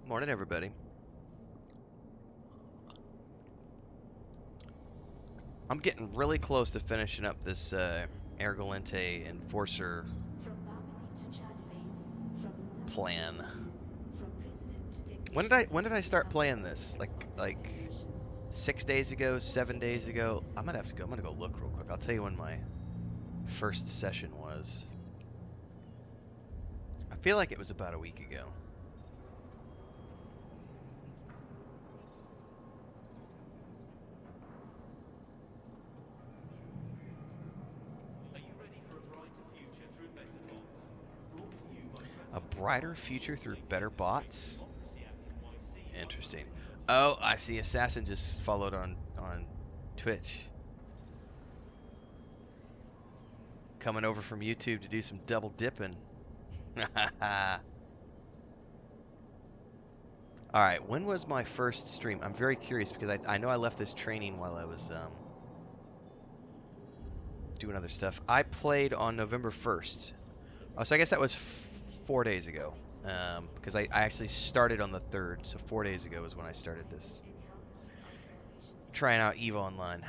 Morning, everybody. I'm getting really close to finishing up this Ergolente Enforcer plan. When did I start playing this? Like 6 days ago, 7 days ago? I'm gonna go look real quick. I'll tell you when my first session was. I feel like it was about a week ago. A brighter future through better bots? Interesting. Oh, I see. Assassin just followed on Twitch. Coming over from YouTube to do some double dipping. Alright, when was my first stream? I'm very curious because I know I left this training while I was doing other stuff. I played on November 1st. Oh, so I guess that was 4 days ago. Because I actually started on the 3rd, so 4 days ago is when I started this. Trying out EVE Online.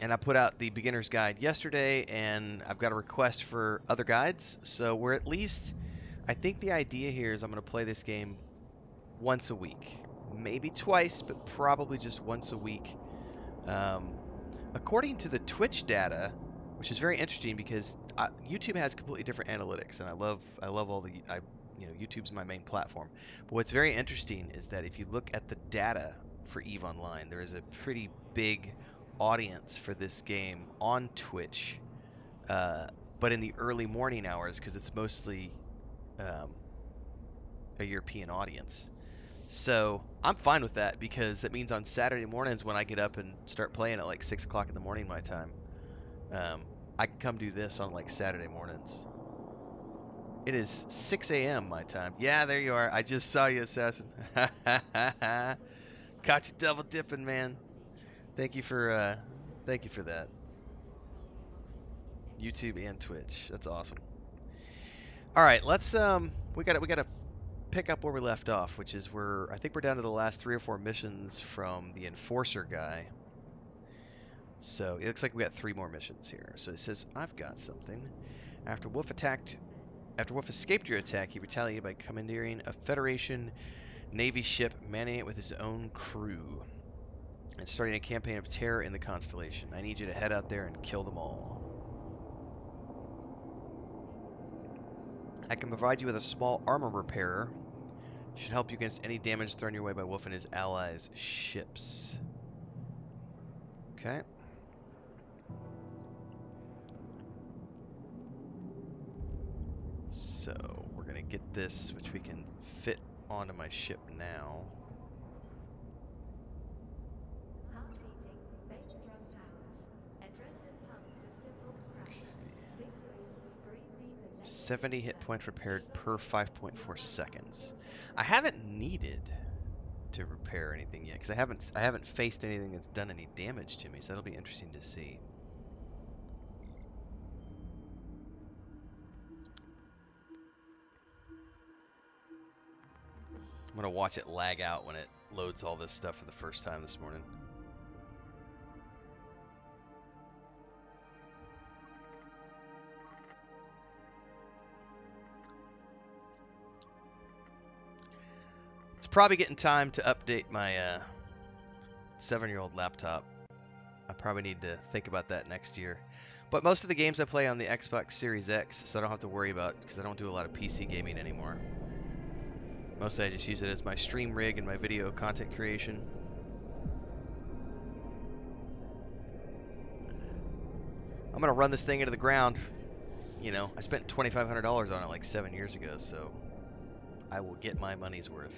And I put out the beginner's guide yesterday, and I've got a request for other guides. So we're at least, I think the idea here is I'm going to play this game once a week. Maybe twice, but probably just once a week. According to the Twitch data, which is very interesting because YouTube has completely different analytics, and I love all the, YouTube's my main platform. But what's very interesting is that if you look at the data for EVE Online, there is a pretty big audience for this game on Twitch, but in the early morning hours because it's mostly a European audience. So I'm fine with that because that means on Saturday mornings when I get up and start playing at like 6 o'clock in the morning my time, I can come do this on like Saturday mornings. It is 6 a.m. my time. Yeah, there you are. I just saw you, Assassin. Caught you double dipping, man. Thank you for that. YouTube and Twitch. That's awesome. All right, let's we got to pick up where we left off, which is I think we're down to the last 3 or 4 missions from the Enforcer guy. So it looks like we got 3 more missions here. So it says, I've got something. After Wolf escaped your attack, he retaliated by commandeering a Federation Navy ship, manning it with his own crew, and starting a campaign of terror in the constellation. I need you to head out there and kill them all. I can provide you with a small armor repairer. Should help you against any damage thrown your way by Wolf and his allies' ships. Okay. So we're gonna get this, which we can fit onto my ship now. Okay. 70 hit points repaired per 5.4 seconds. I haven't needed to repair anything yet because I haven't faced anything that's done any damage to me, so that'll be interesting to see. I'm gonna watch it lag out when it loads all this stuff for the first time this morning. It's probably getting time to update my 7-year-old laptop. I probably need to think about that next year. But most of the games I play on the Xbox Series X, so I don't have to worry about, because I don't do a lot of PC gaming anymore. Mostly I just use it as my stream rig and my video content creation. I'm going to run this thing into the ground. You know, I spent $2,500 on it like 7 years ago, so I will get my money's worth.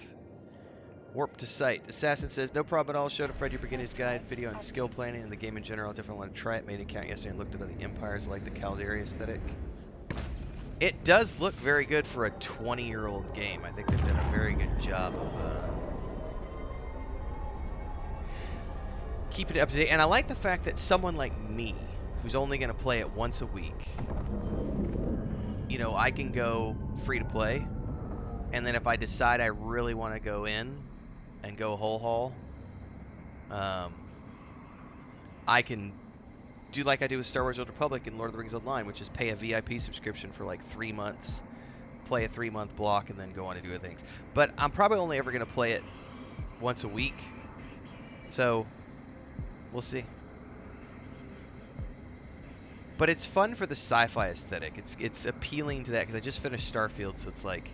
Warp to site. Assassin says, no problem at all. Showed up Fred your beginner's guide video on skill planning and the game in general. Definitely want to try it. Made an account yesterday and looked at the empires like the Caldera aesthetic. It does look very good for a 20-year-old game. I think they've done a very good job of keeping it up to date. And I like the fact that someone like me, who's only going to play it once a week, you know, I can go free to play and then if I decide I really want to go in and go whole haul, I can do like I do with Star Wars: Old Republic and Lord of the Rings Online, which is pay a VIP subscription for like 3 months, play a 3-month block, and then go on to do other things. But I'm probably only ever going to play it once a week, so we'll see. But it's fun for the sci-fi aesthetic. It's appealing to that because I just finished Starfield, so it's like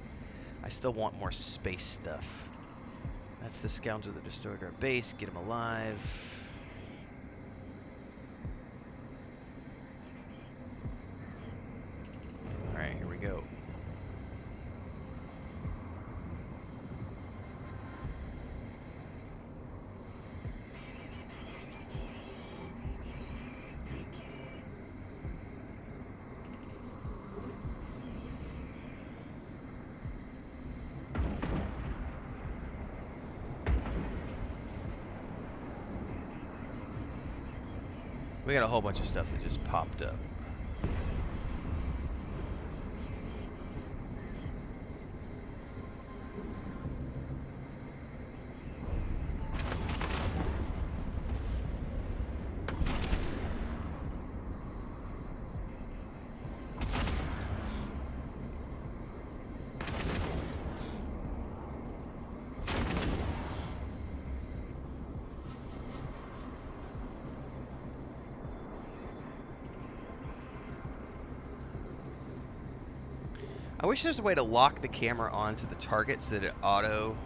I still want more space stuff. That's the scoundrel that destroyed our base. Get him alive. Alright, here we go. We got a whole bunch of stuff that just popped up. I wish there's a way to lock the camera onto the target so that it auto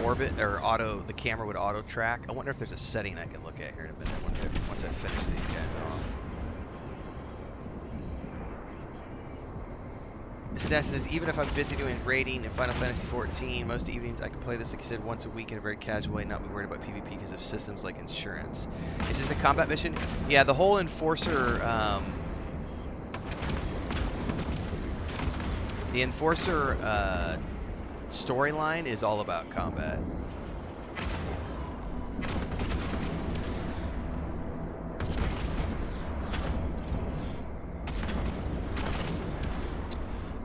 orbit or the camera would auto track. I wonder if there's a setting I can look at here in a minute once I finish these guys off. Assassin says, even if I'm busy doing raiding in Final Fantasy XIV, most evenings I can play this, like you said, once a week in a very casual way, not be worried about PvP because of systems like insurance. Is this a combat mission? Yeah, the whole Enforcer, the Enforcer storyline is all about combat.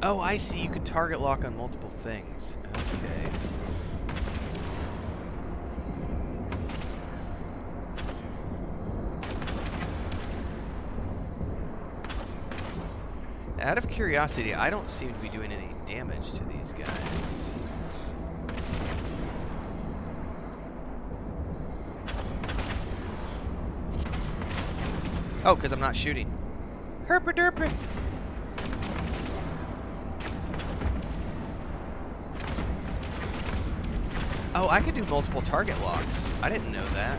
Oh, I see. You can target lock on multiple things. Okay. Out of curiosity, I don't seem to be doing any damage to these guys. Oh, because I'm not shooting. Herpa-derpa! Oh, I can do multiple target locks. I didn't know that.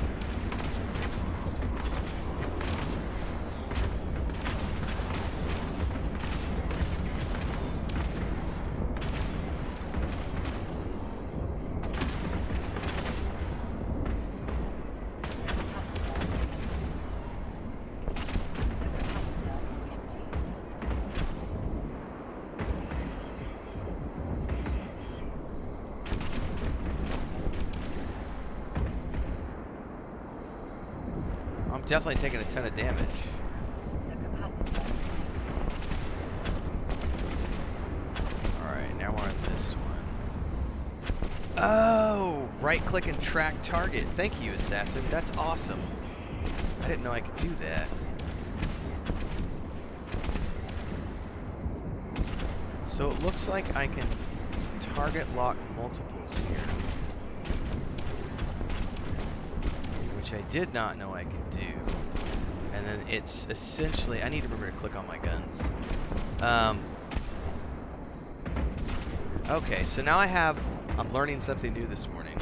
Definitely taking a ton of damage. Alright, now we're on this one. Oh! Right click and track target. Thank you, Assassin. That's awesome. I didn't know I could do that. So it looks like I can target lock multiples here. Which I did not know I could do. And then it's essentially, I need to remember to click on my guns. Okay, so now I'm learning something new this morning.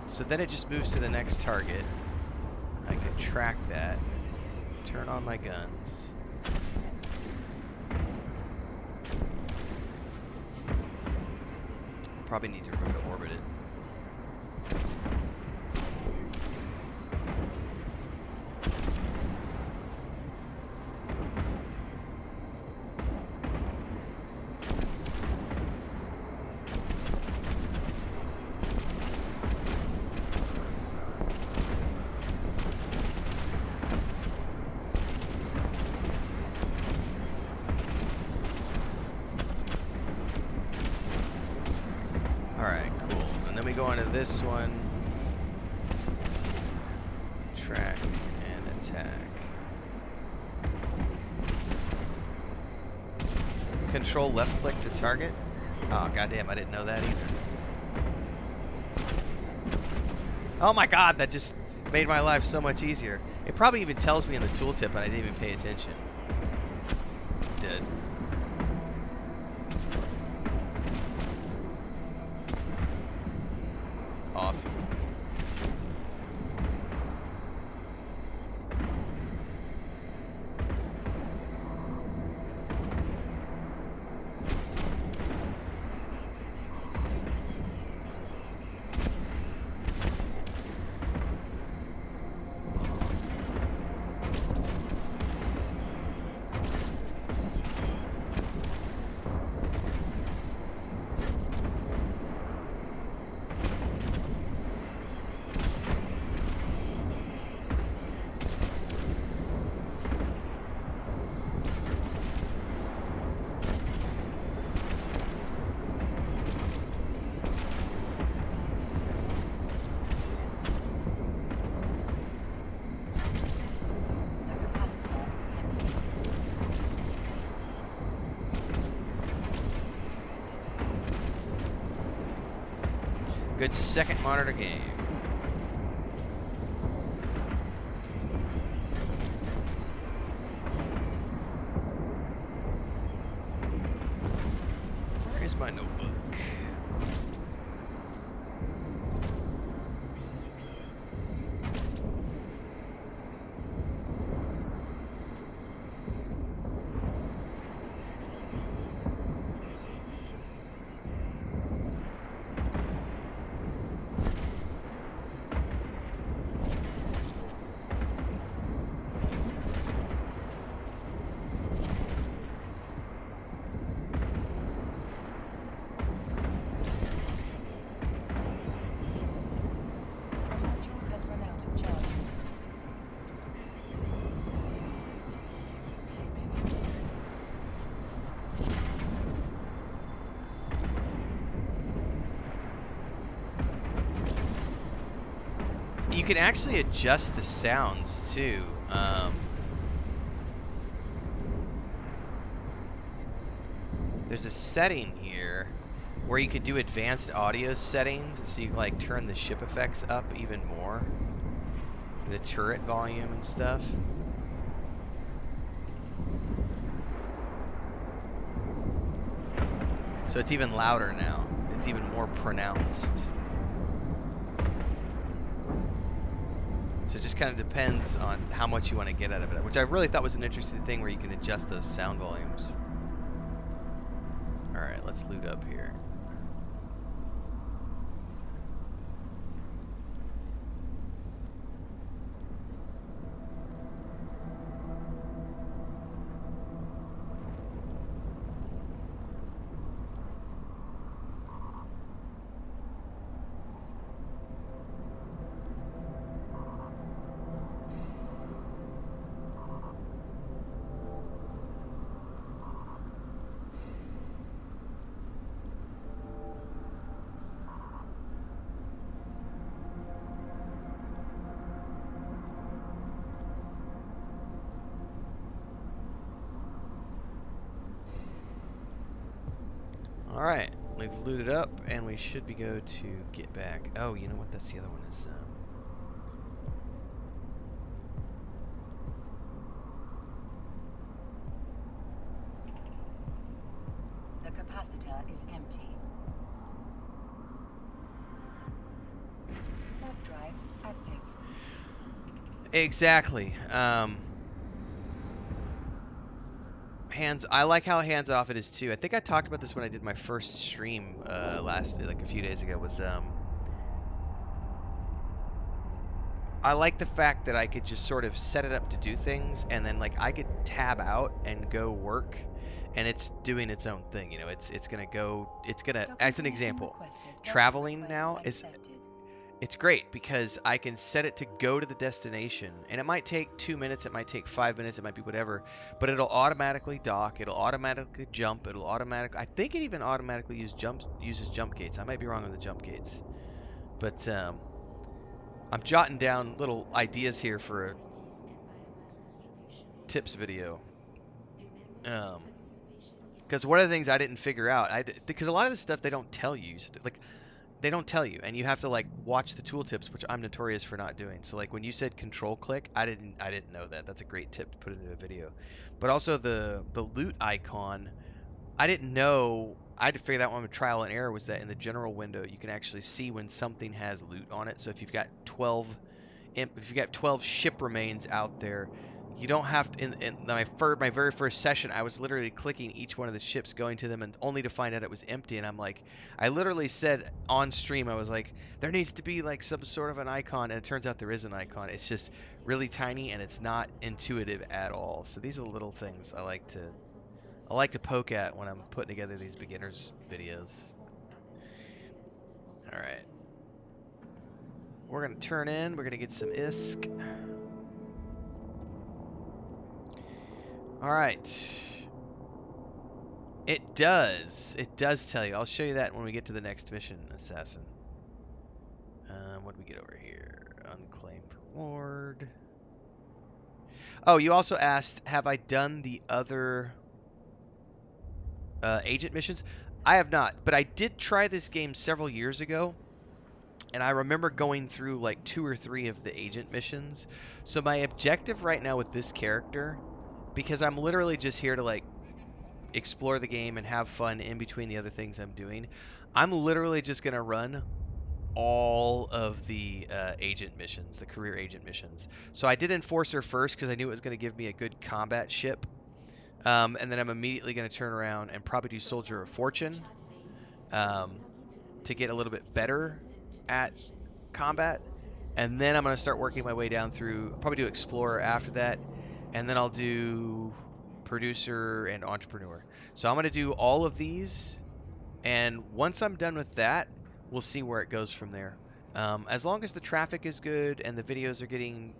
So then it just moves to the next target. I can track that, turn on my guns. Probably need to remember to orbit it. this one. Track and attack. Control left click to target. Oh, goddamn, I didn't know that either. Oh my god, that just made my life so much easier. It probably even tells me in the tooltip, and I didn't even pay attention. Did. Awesome. Good second monitor game. Where is my notebook? You can actually adjust the sounds too. There's a setting here where you can do advanced audio settings, so you can like turn the ship effects up even more, the turret volume and stuff. So it's even louder now. It's even more pronounced. So it just kind of depends on how much you want to get out of it, which I really thought was an interesting thing where you can adjust those sound volumes. Alright, let's loot up here. Alright, we've looted up, and we should be go to get back. Oh, you know what? That's the other one is. The capacitor is empty. Warp drive active. Exactly. I like how hands off it is too. I think I talked about this when I did my first stream like a few days ago. I like the fact that I could just sort of set it up to do things, and then like I could tab out and go work, and it's doing its own thing. You know, it's gonna as an example, traveling now is. It's great because I can set it to go to the destination, and it might take 2 minutes, it might take 5 minutes, it might be whatever, but it'll automatically dock, it'll automatically jump, I think it even automatically uses jump gates. I might be wrong on the jump gates, But I'm jotting down little ideas here for a tips video. Because one of the things I didn't figure out, because a lot of this stuff they don't tell you. Like they don't tell you, and you have to like watch the tooltips, which I'm notorious for not doing. So like when you said control click, I didn't know that. That's a great tip to put into a video. But also the loot icon, I didn't know. I had to figure that one with trial and error, was that in the general window you can actually see when something has loot on it. So if you've got 12 ship remains out there, you don't have to. In my very first session, I was literally clicking each one of the ships, going to them, and only to find out it was empty. And I'm like, I literally said on stream, I was like, there needs to be like some sort of an icon, and it turns out there is an icon. It's just really tiny and it's not intuitive at all. So these are the little things I like to poke at when I'm putting together these beginners videos. All right, we're gonna turn in. We're gonna get some ISK. All right. It does. It does tell you. I'll show you that when we get to the next mission, Assassin. What do we get over here? Unclaimed reward. Oh, you also asked, have I done the other agent missions? I have not, but I did try this game several years ago, and I remember going through like 2 or 3 of the agent missions. So my objective right now with this character, because I'm literally just here to like explore the game and have fun in between the other things I'm doing, I'm literally just going to run all of the agent missions, the career agent missions. So I did Enforcer first because I knew it was going to give me a good combat ship. And then I'm immediately going to turn around and probably do Soldier of Fortune um, to get a little bit better at combat. And then I'm going to start working my way down through, I'll probably do Explorer after that. And then I'll do Producer and Entrepreneur. So I'm going to do all of these. And once I'm done with that, we'll see where it goes from there. As long as the traffic is good and the videos are getting,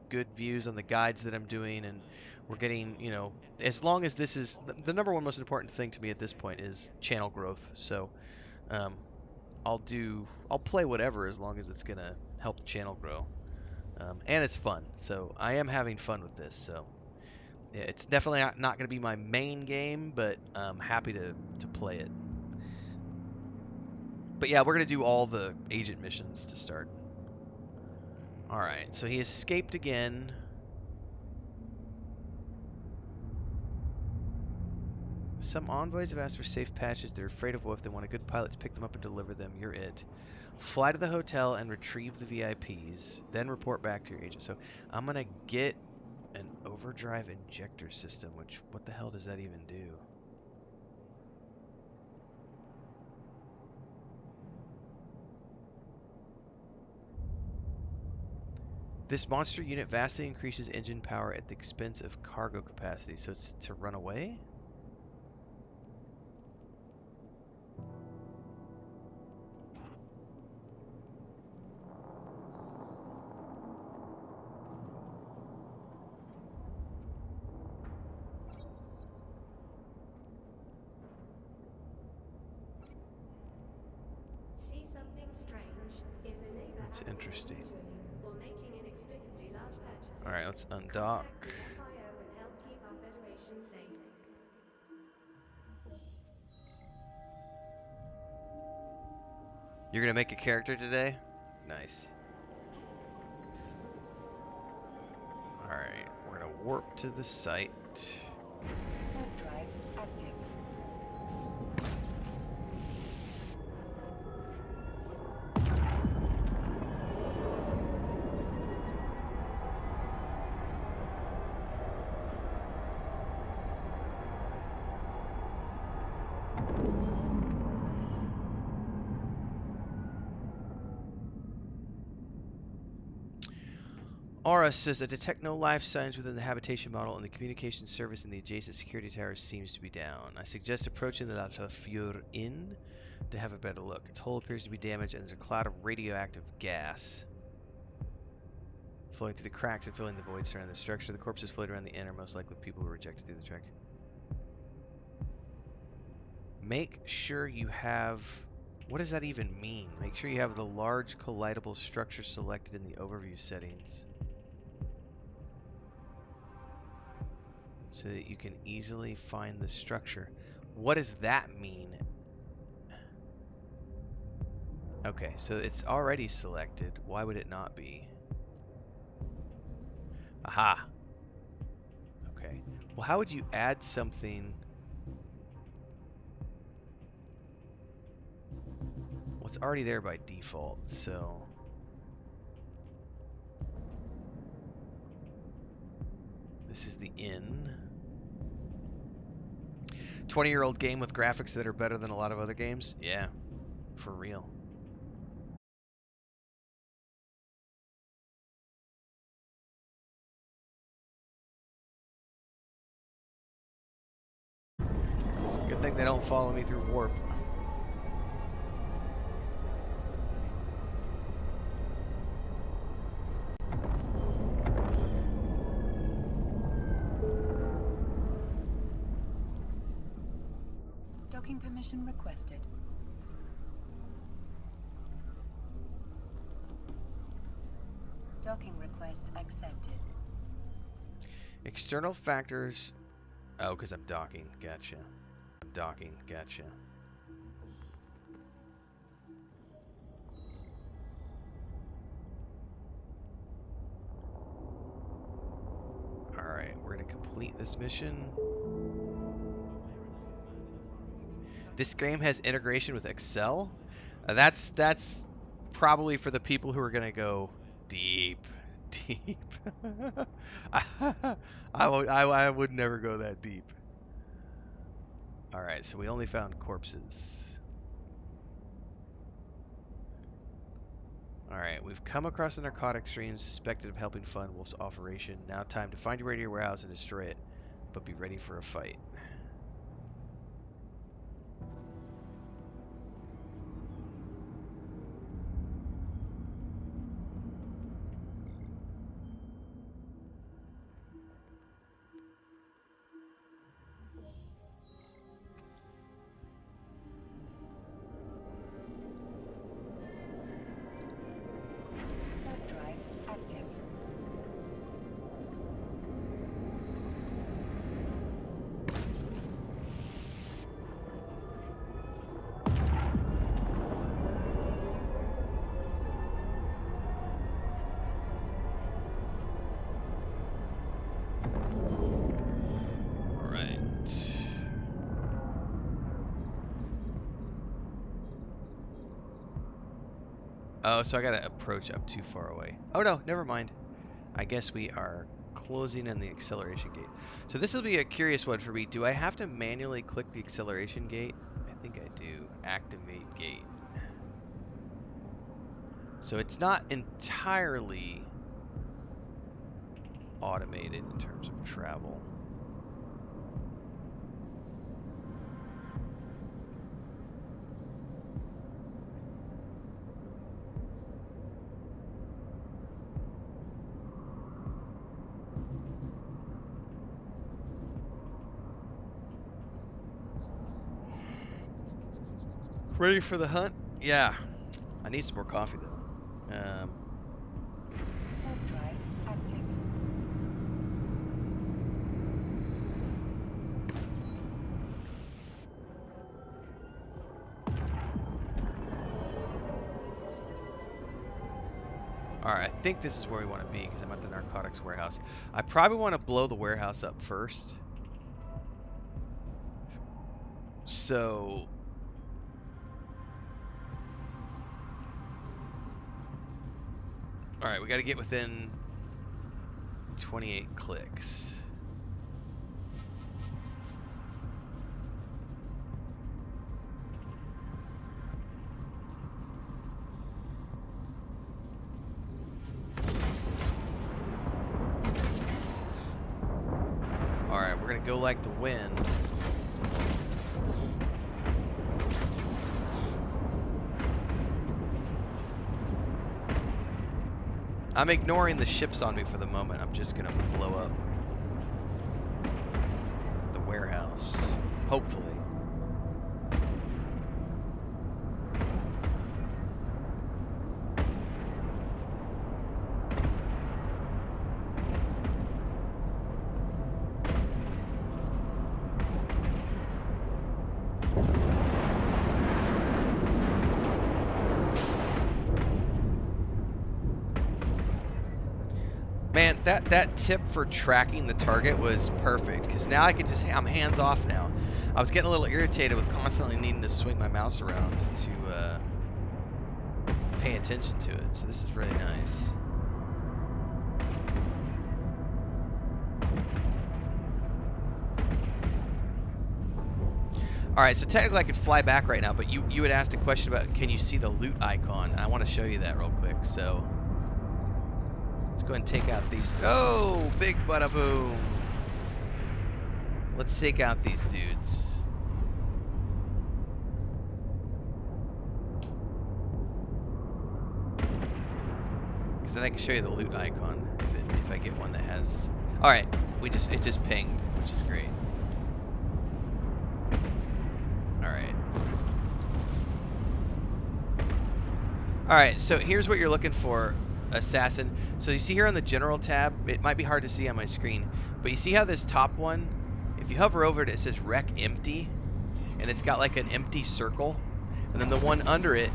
good views on the guides that I'm doing, and we're getting, as long as this is the number one most important thing to me at this point is channel growth. So um, I'll play whatever as long as it's gonna help the channel grow, and it's fun. So I am having fun with this. So yeah, it's definitely not going to be my main game, but I'm happy to play it. But yeah, we're going to do all the agent missions to start. Alright, so he escaped again. Some envoys have asked for safe patches. They're afraid of Wolf. They want a good pilot to pick them up and deliver them. You're it. Fly to the hotel and retrieve the VIPs. Then report back to your agent. So I'm going to get an overdrive injector system, which, what the hell does that even do? This monster unit vastly increases engine power at the expense of cargo capacity. So it's to run away? See something strange is a neighbor That's acting interesting. unusually or making inexplicably large purchases. Alright, let's undock. Contact the FIO and help keep our Federation safe. You're gonna make a character today? Nice. Alright, we're gonna warp to the site. Warp drive active. Aura says, I detect no life signs within the habitation model, and the communication service in the adjacent security tower seems to be down. I suggest approaching the La Fleur Inn to have a better look. Its hull appears to be damaged, and there's a cloud of radioactive gas flowing through the cracks and filling the void surrounding the structure. The corpses floating around the inn are most likely people who were rejected through the track. Make sure you have What does that even mean? Make sure you have the large collidable structure selected in the overview settings so that you can easily find the structure. What does that mean? Okay, so it's already selected. Why would it not be? Aha. Okay. Well, how would you add something? Well, it's already there by default, so... This is the inn. 20-year-old game with graphics that are better than a lot of other games? Yeah, for real. Good thing they don't follow me through warp. Docking permission requested. Docking request accepted. External factors. Oh, because I'm docking. Gotcha. I'm docking. Gotcha. Alright, we're going to complete this mission. This game has integration with Excel. That's probably for the people who are going to go deep. Deep. I would never go that deep. Alright, so we only found corpses. Alright, we've come across a narcotic stream suspected of helping fund Wolf's operation. Now time to find your way to your warehouse and destroy it. But be ready for a fight. Warp drive active. Alright. Oh, so I gotta approach up too far away. Oh no, never mind. I guess we are closing in the acceleration gate. So this will be a curious one for me. Do I have to manually click the acceleration gate? I think I do. Activate gate. So it's not entirely automated in terms of travel. Ready for the hunt? Yeah. I need some more coffee though. Warp drive active. Alright, I think this is where we want to be because I'm at the narcotics warehouse. I probably want to blow the warehouse up first. So... Alright, we got to get within 28 clicks. Alright, we're going to go like the wind. I'm ignoring the ships on me for the moment. I'm just gonna blow up the warehouse. Hopefully. Man, that tip for tracking the target was perfect because now I could just I'm hands off now. I was getting a little irritated with constantly needing to swing my mouse around to pay attention to it. So this is really nice. All right, so technically I could fly back right now, but you had asked a question about can you see the loot icon? I want to show you that real quick. So let's go ahead and take out these. Oh, big bada boom. Let's take out these dudes. Because then I can show you the loot icon if I get one that has. All right, it just pinged, which is great. All right. All right, so here's what you're looking for, Assassin. So you see here on the General tab, it might be hard to see on my screen, but you see how this top one, if you hover over it, it says Rec Empty, and it's got like an empty circle, and then the one under it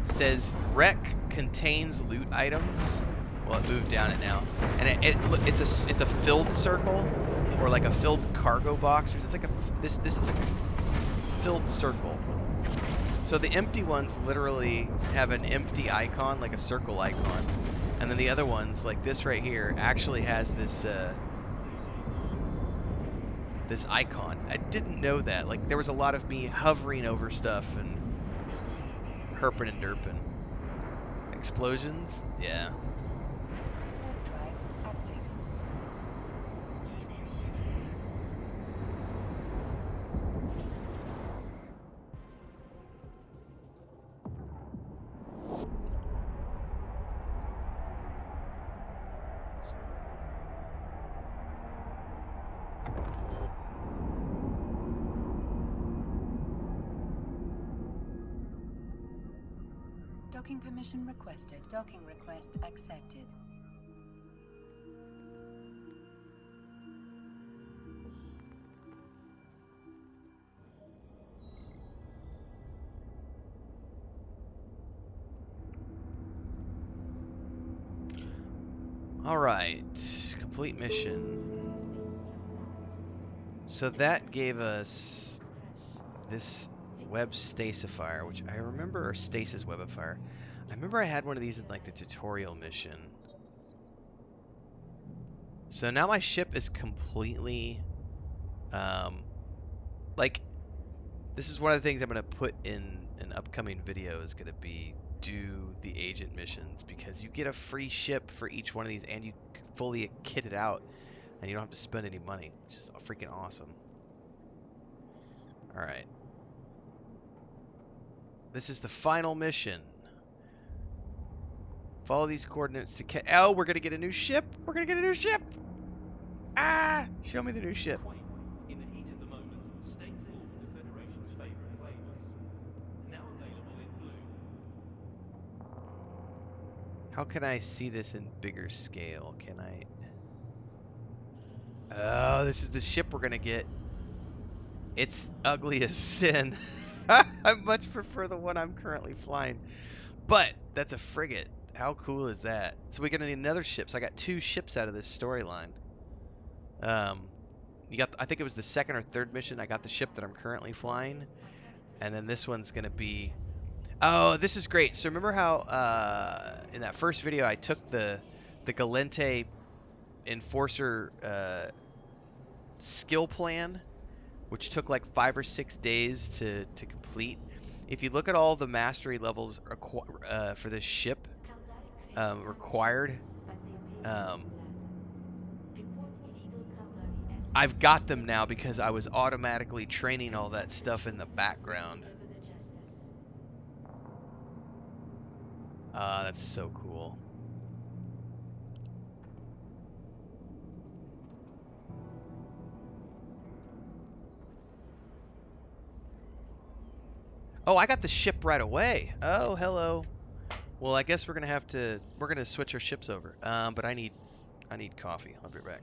says Rec contains loot items. Well, it moved down it now, and it's a filled circle, or like a filled cargo box. It's like this is like a filled circle. So the empty ones literally have an empty icon, like a circle icon, and then the other ones, like this right here, actually has this this icon. I didn't know that. Like there was a lot of me hovering over stuff and herping and derping. Explosions? Yeah. Warp drive active. Docking permission requested. Docking request accepted. All right. Complete mission. So that gave us this web stasifier, which I remember, or stasis webifier. I remember I had one of these in like the tutorial mission. So now my ship is completely, like, this is one of the things I'm going to put in an upcoming video is going to be do the agent missions, because you get a free ship for each one of these and you fully kit it out and you don't have to spend any money, which is freaking awesome. All right. This is the final mission. Follow these coordinates to oh, we're going to get a new ship. We're going to get a new ship. Ah, show me the new ship. In the heat of the moment, stay cool for the Federation's favorite flavors. Now available in blue. How can I see this in bigger scale? Can I? Oh, this is the ship we're going to get. It's ugly as sin. I much prefer the one I'm currently flying. But that's a frigate. How cool is that? So we're going to need another ship. So I got 2 ships out of this storyline. You got, I think it was the second or third mission. I got the ship that I'm currently flying. And then this one's going to be... Oh, this is great. So remember how in that first video I took the Galente Enforcer skill plan, which took like 5 or 6 days to complete. If you look at all the mastery levels for this ship required, I've got them now because I was automatically training all that stuff in the background. That's so cool. Oh, I got the ship right away. Oh, hello. Well, I guess we're gonna switch our ships over. But I need coffee. I'll be right back.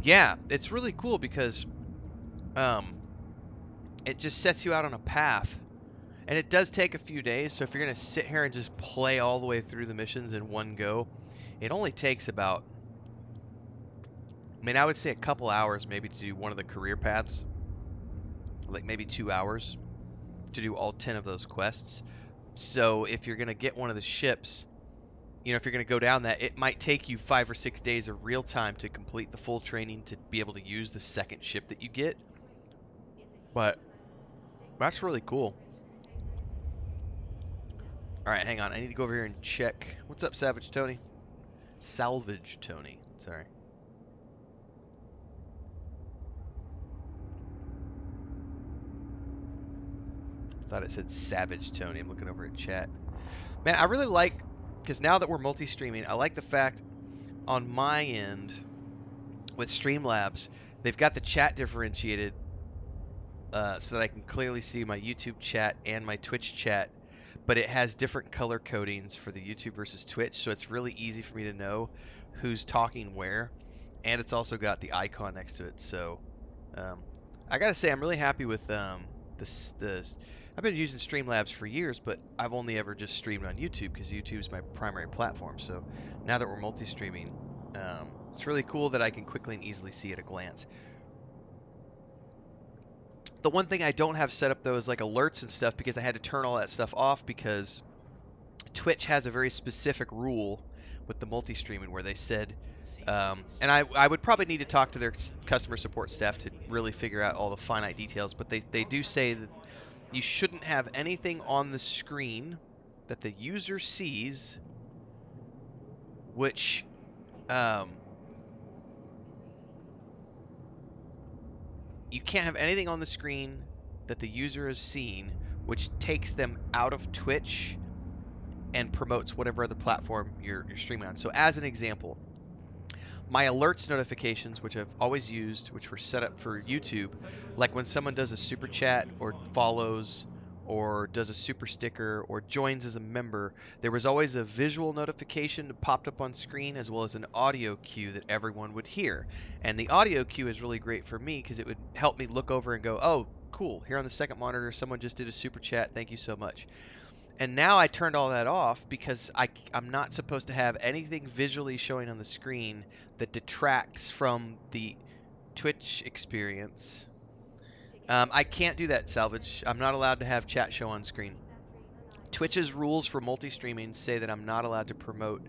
Yeah, it's really cool because um, it just sets you out on a path. And it does take a few days, so if you're going to sit here and just play all the way through the missions in one go, it only takes about, I mean, I would say a couple hours maybe to do one of the career paths, like maybe 2 hours to do all 10 of those quests. So if you're going to get one of the ships, if you're going to go down that, it might take you 5 or 6 days of real time to complete the full training to be able to use the second ship that you get. But that's really cool. All right, hang on. I need to go over here and check. What's up, Savage Tony? Salvage Tony. Sorry. Thought it said Savage Tony. I'm looking over at chat. Man, I really like, because now that we're multi-streaming, I like the fact on my end with Streamlabs, they've got the chat differentiated so that I can clearly see my YouTube chat and my Twitch chat, but it has different color codings for the YouTube versus Twitch, so it's really easy for me to know who's talking where, and it's also got the icon next to it. So I gotta say I'm really happy with this. I've been using Streamlabs for years, but I've only ever just streamed on YouTube because YouTube is my primary platform. So now that we're multi-streaming, it's really cool that I can quickly and easily see at a glance. The one thing I don't have set up though is like alerts and stuff, because I had to turn all that stuff off because Twitch has a very specific rule with the multi-streaming where they said, and I would probably need to talk to their customer support staff to really figure out all the finite details, but they do say that you shouldn't have anything on the screen that the user sees which you can't have anything on the screen that the user has seen which takes them out of Twitch and promotes whatever other platform you're streaming on. So as an example, my alerts notifications, which I've always used, which were set up for YouTube, like when someone does a super chat or follows or does a super sticker or joins as a member, there was always a visual notification that popped up on screen as well as an audio cue that everyone would hear. And the audio cue is really great for me because it would help me look over and go, oh, cool, here on the second monitor, someone just did a super chat, thank you so much. And now I turned all that off because I'm not supposed to have anything visually showing on the screen that detracts from the Twitch experience. I can't do that, Salvage. I'm not allowed to have chat show on screen. Twitch's rules for multi-streaming say that I'm not allowed to promote.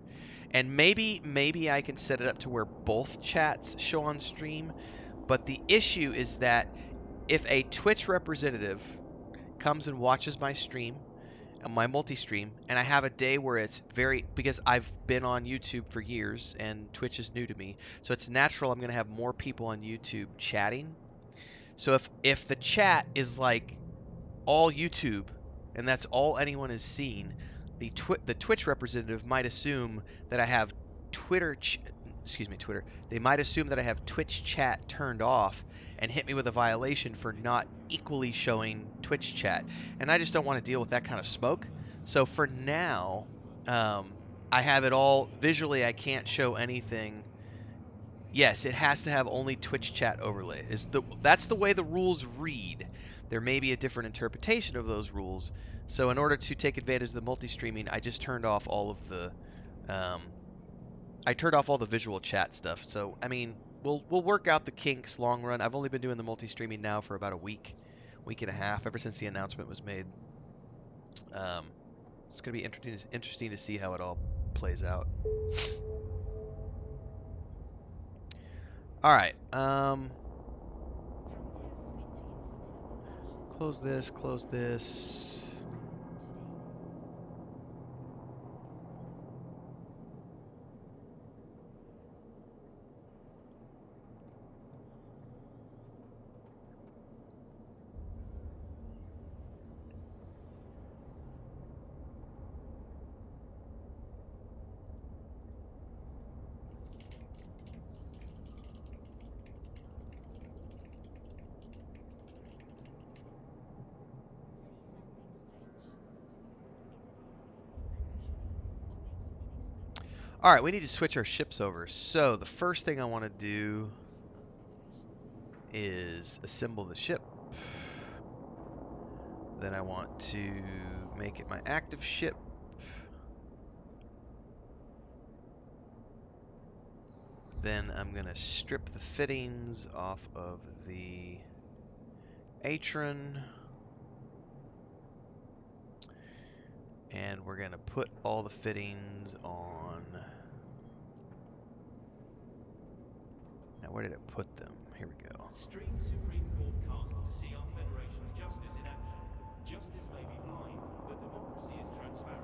And maybe I can set it up to where both chats show on stream, but the issue is that if a Twitch representative comes and watches my stream, my multi-stream, and I have a day where it's because I've been on YouTube for years and Twitch is new to me, so it's natural I'm going to have more people on YouTube chatting. So if the chat is like all YouTube and that's all anyone has seen, the Twitch representative might assume that I have Twitter. They might assume that I have Twitch chat turned off and hit me with a violation for not equally showing Twitch chat. And I just don't want to deal with that kind of smoke. So for now, I have it all visually. I can't show anything. Yes, it has to have only Twitch chat overlay. That's the way the rules read. There may be a different interpretation of those rules. So in order to take advantage of the multi-streaming, I just turned off all of the visual chat stuff. So I mean, we'll work out the kinks long run. I've only been doing the multi-streaming now for about a week and a half, ever since the announcement was made. It's gonna be interesting to see how it all plays out. All right. Close this. Close this. All right, we need to switch our ships over. So the first thing I want to do is assemble the ship. Then I want to make it my active ship. Then I'm going to strip the fittings off of the apron. And we're going to put all the fittings on. Now, where did it put them? Here we go. Stream Supreme Court cast to see our Federation's justice in action. Justice may be blind, but democracy is transparent.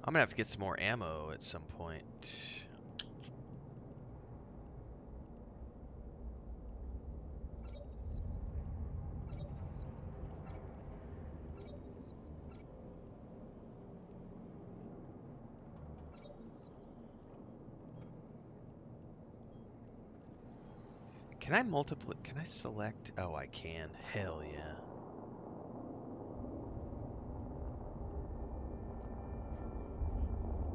I'm going to have to get some more ammo at some point. Can I multiply? Can I select? Oh, I can. Hell yeah.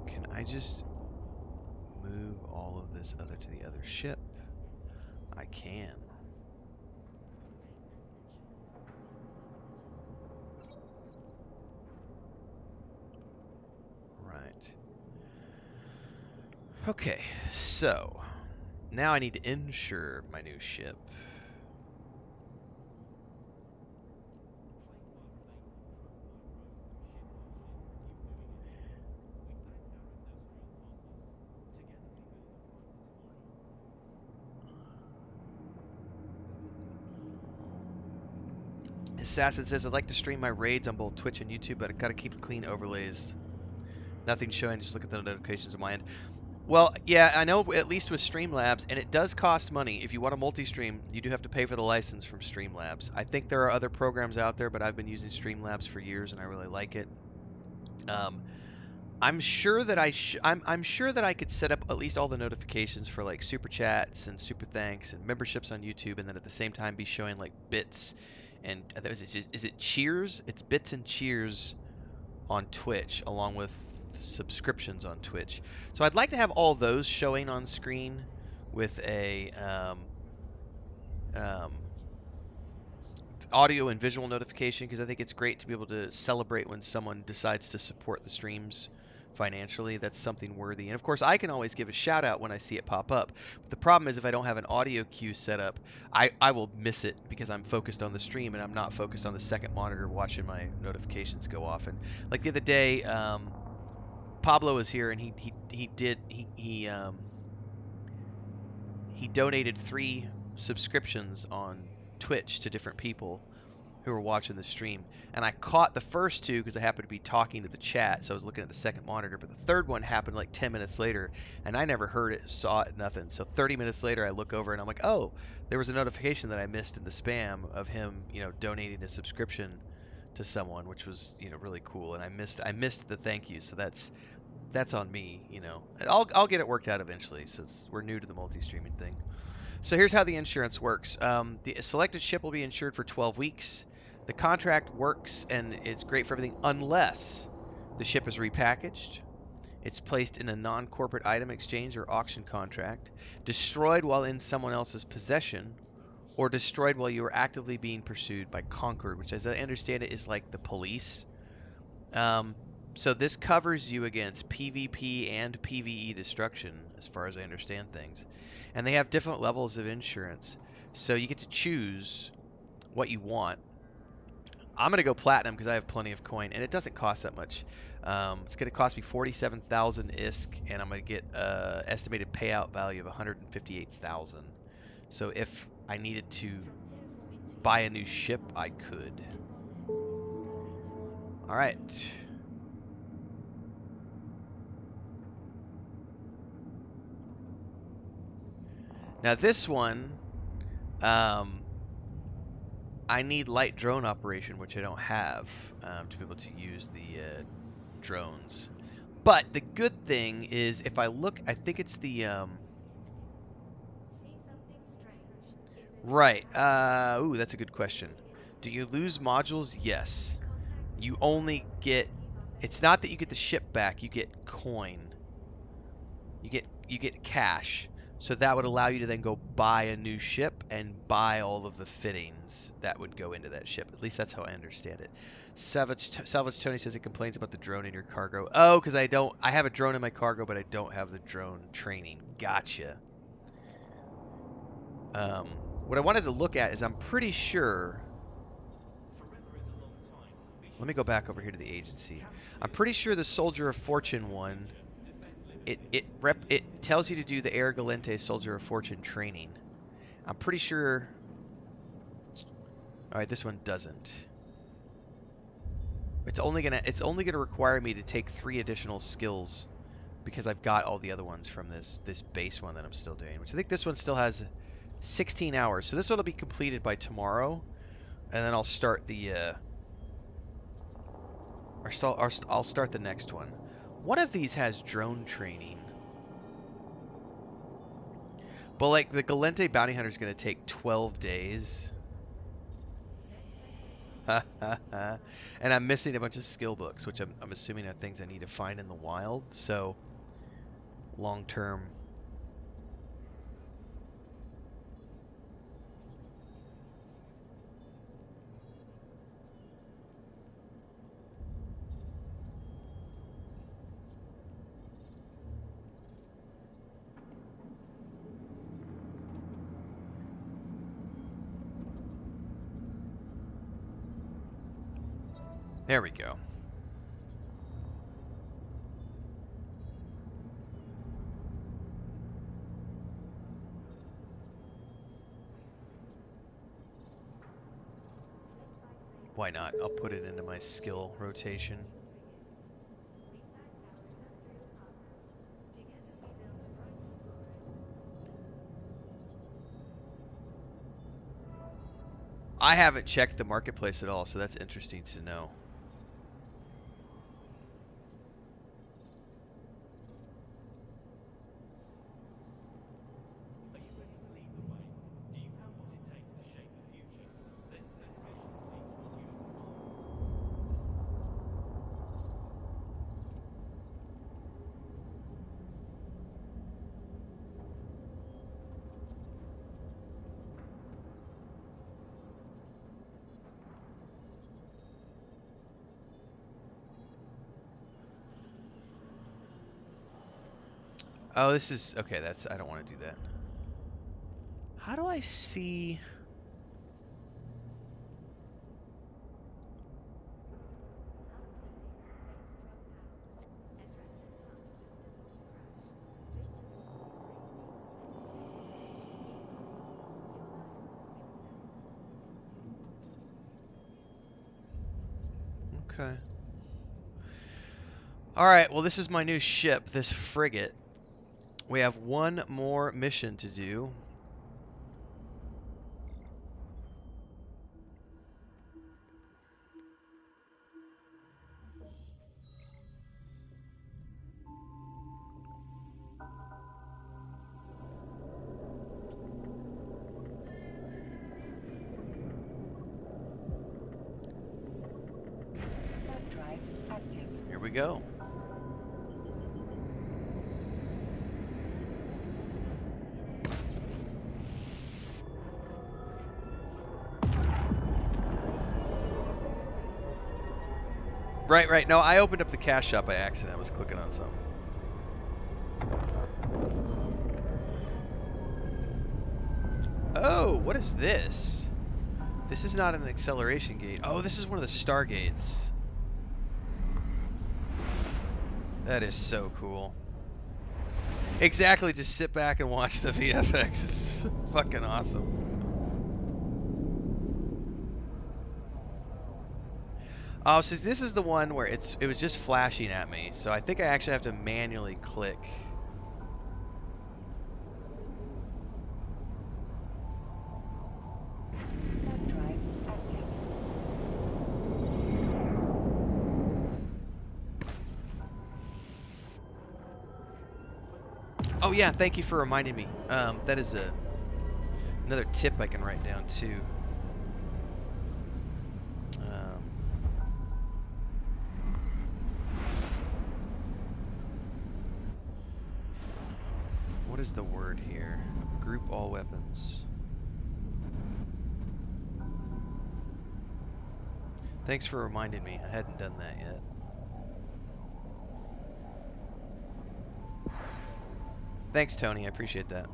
Can I just move all of this other to the other ship? I can. Right. Okay, so now I need to insure my new ship. Assassin says, I'd like to stream my raids on both Twitch and YouTube, but I've got to keep clean overlays. Nothing showing, just look at the notifications on my end. Well, yeah, I know at least with Streamlabs, and it does cost money. If you want a multi-stream, you do have to pay for the license from Streamlabs. I think there are other programs out there, but I've been using Streamlabs for years, and I really like it. I'm sure that I'm sure that I could set up at least all the notifications for like super chats and super thanks and memberships on YouTube, and then at the same time be showing like bits and is it cheers? It's bits and cheers on Twitch along with subscriptions on Twitch. So I'd like to have all those showing on screen with a um, audio and visual notification, because I think it's great to be able to celebrate when someone decides to support the streams financially. That's something worthy. And of course, I can always give a shout out when I see it pop up. But the problem is if I don't have an audio cue set up, I will miss it because I'm focused on the stream and I'm not focused on the second monitor watching my notifications go off. And like the other day, Pablo was here and he donated 3 subscriptions on Twitch to different people who were watching the stream, and I caught the first 2 because I happened to be talking to the chat, so I was looking at the second monitor, but the third one happened like 10 minutes later, and I never heard it, saw it, nothing. So 30 minutes later I look over and I'm like, oh, there was a notification that I missed in the spam of him, donating a subscription to someone, which was, really cool, and I missed the thank you, so that's on me. I'll get it worked out eventually, since we're new to the multi-streaming thing. So here's how the insurance works. The selected ship will be insured for 12 weeks. The contract works and it's great for everything unless the ship is repackaged, it's placed in a non-corporate item exchange or auction contract, destroyed while in someone else's possession, or destroyed while you are actively being pursued by Concord, which, as I understand it, is like the police. So this covers you against PvP and PvE destruction, as far as I understand things. And they have different levels of insurance, so you get to choose what you want. I'm going to go platinum because I have plenty of coin, and it doesn't cost that much. It's going to cost me 47,000 ISK, and I'm going to get an estimated payout value of 158,000. So if I needed to buy a new ship, I could. All right. Now this one, I need light drone operation, which I don't have, to be able to use the drones. But the good thing is, if I look, I think it's the See something strange is an right. Ooh, that's a good question. Do you lose modules? Yes. You only get It's not that you get the ship back, you get coin. You get cash. So that would allow you to then go buy a new ship and buy all of the fittings that would go into that ship. At least that's how I understand it. Salvage Tony says it complains about the drone in your cargo. Oh, because I have a drone in my cargo, but I don't have the drone training. Gotcha. What I wanted to look at is I'm pretty sure. Let me go back over here to the agency. I'm pretty sure the Soldier of Fortune one. It tells you to do the Air Galente Soldier of Fortune training. I'm pretty sure. All right, this one doesn't. It's only gonna require me to take 3 additional skills because I've got all the other ones from this base one that I'm still doing, which I think this one still has 16 hours. So this one will be completed by tomorrow, and then I'll start the I'll start the next one. One of these has drone training. But like the Galente Bounty Hunter is going to take 12 days. And I'm missing a bunch of skill books, which I'm assuming are things I need to find in the wild. So long term. There we go. Why not? I'll put it into my skill rotation. I haven't checked the marketplace at all, so that's interesting to know. Oh, this is okay. I don't want to do that. How do I see? Okay. All right. Well, this is my new ship, this frigate. We have one more mission to do. Warp drive active. Here we go. Right. No, I opened up the cash shop by accident. I was clicking on something. Oh, what is this? This is not an acceleration gate. Oh, this is one of the star gates. That is so cool. Exactly, just sit back and watch the VFX. It's fucking awesome. Oh, so this is the one where it was just flashing at me. So I think I actually have to manually click. Warp drive active. Oh yeah, thank you for reminding me. That is another tip I can write down too. is the word here? Group all weapons. Thanks for reminding me. I hadn't done that yet. Thanks, Tony. I appreciate that.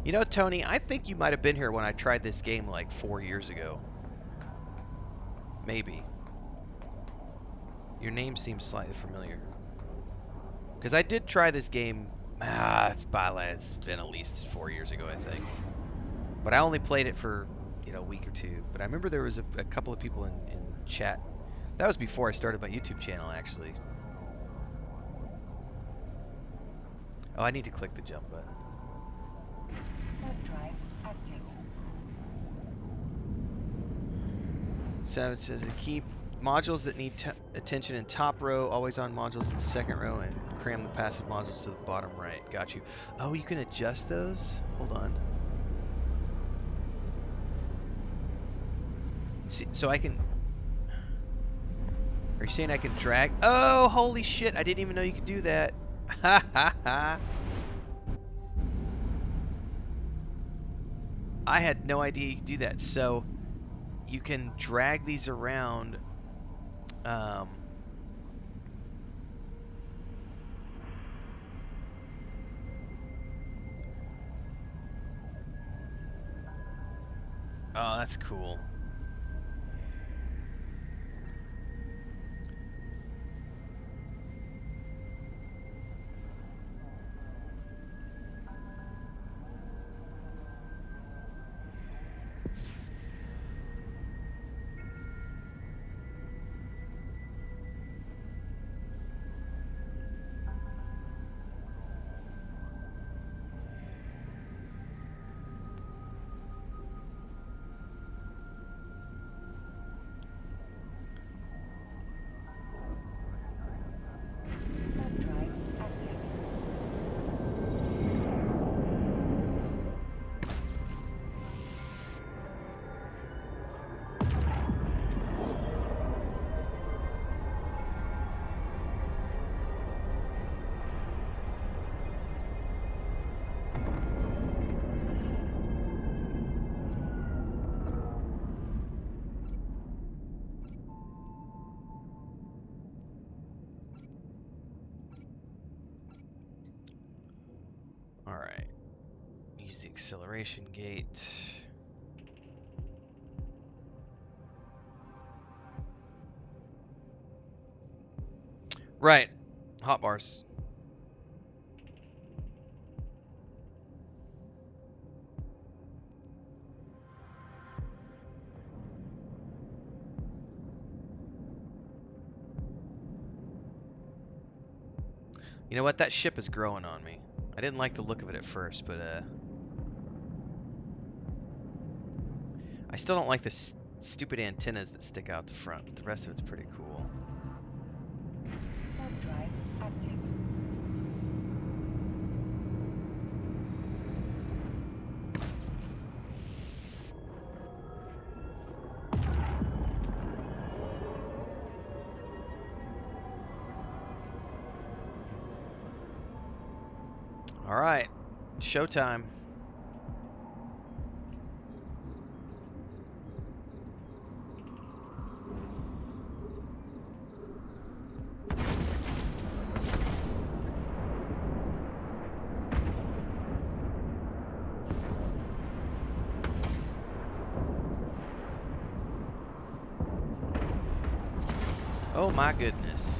You know, Tony, I think you might have been here when I tried this game like 4 years ago. Maybe. Your name seems slightly familiar. Because I did try this game. It's been at least 4 years ago, I think. But I only played it for, a week or two. But I remember there was a couple of people in chat. That was before I started my YouTube channel, actually. Oh, I need to click the jump button. Warp drive active. So it says to keep modules that need attention in top row, always on modules in second row, and cram the passive modules to the bottom right. Got you. Oh, you can adjust those? Hold on. See, so I can... Are you saying I can drag? Oh, holy shit. I didn't even know you could do that. Ha ha ha. I had no idea you could do that. So you can drag these around. Oh, that's cool. Warp drive active. All right. Use the acceleration gate. Right. Hot bars. You know what? That ship is growing on me. I didn't like the look of it at first, but I still don't like the stupid antennas that stick out the front, but the rest of it's pretty cool. Warp drive active. All right. Showtime. Oh my goodness.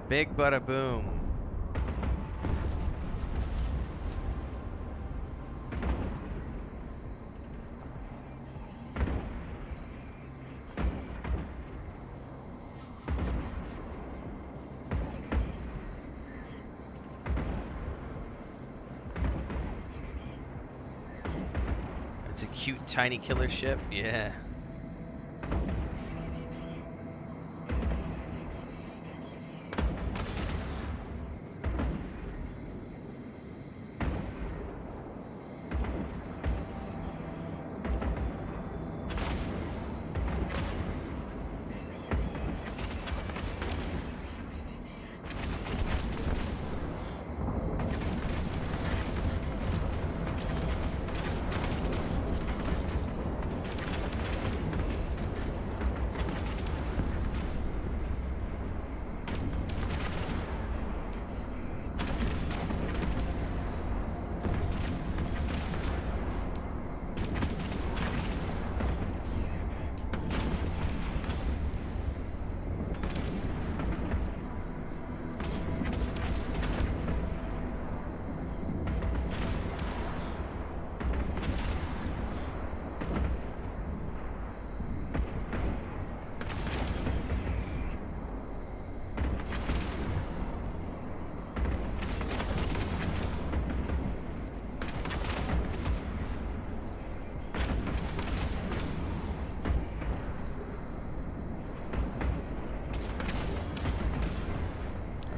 Big bada boom. It's a cute tiny killer ship. Yeah.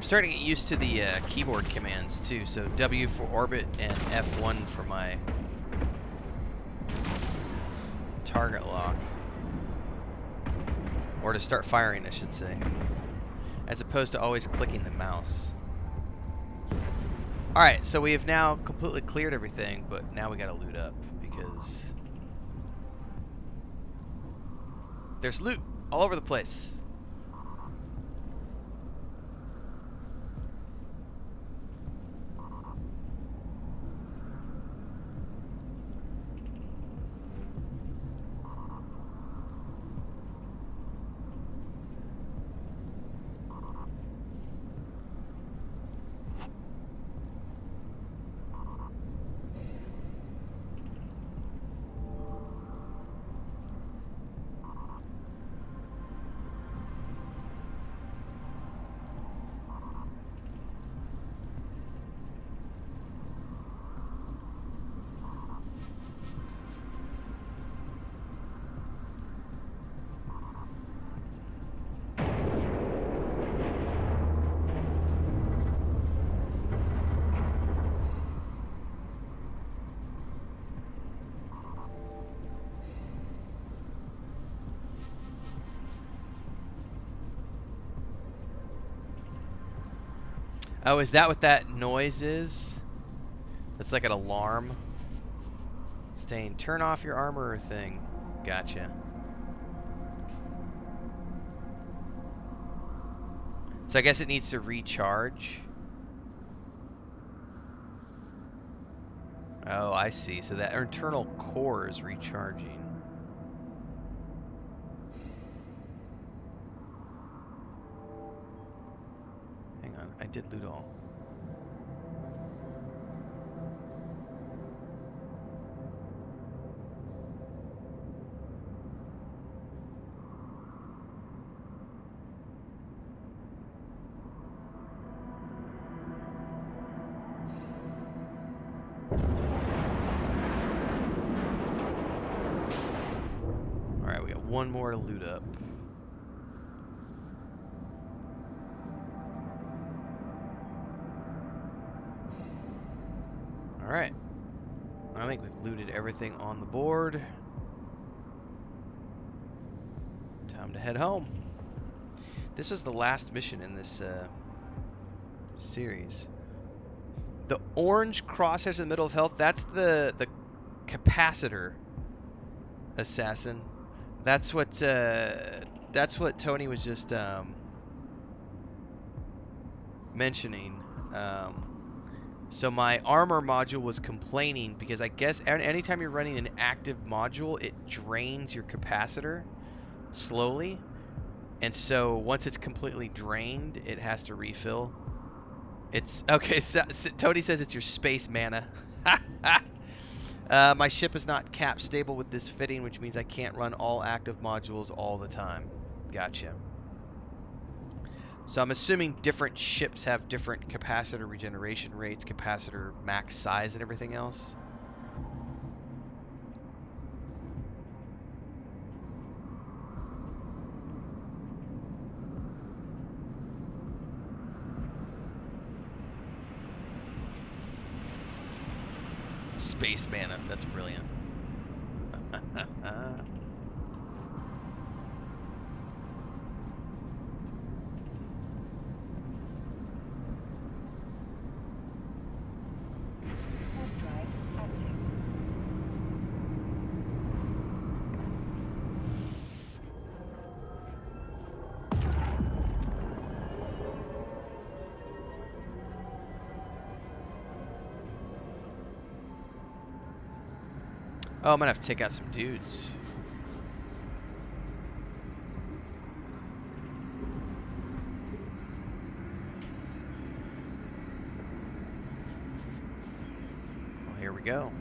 starting to get used to the keyboard commands too. So W for orbit and F1 for my target lock. Or to start firing, I should say. As opposed to always clicking the mouse. Alright, so we have now completely cleared everything, but now we gotta loot up because there's loot all over the place. Oh, is that what that noise is? That's like an alarm. Saying, turn off your armor thing. Gotcha. So I guess it needs to recharge. Oh, I see. So that internal core is recharging. Hang on, I did loot all. Alright, we got one more to loot up. Alright. I think we've looted everything on the board. Time to head home. This was the last mission in this series. The orange crosshairs in the middle of health, that's the capacitor assassin. That's what Tony was just mentioning. So my armor module was complaining because I guess anytime you're running an active module, it drains your capacitor slowly. And so once it's completely drained, it has to refill. It's okay. So Tony says it's your space mana. My ship is not cap stable with this fitting, which means I can't run all active modules all the time. Gotcha. So I'm assuming different ships have different capacitor regeneration rates, capacitor max size, and everything else. Space mana, that's brilliant. Warp drive active. Oh, I'm gonna have to take out some dudes. Well, here we go.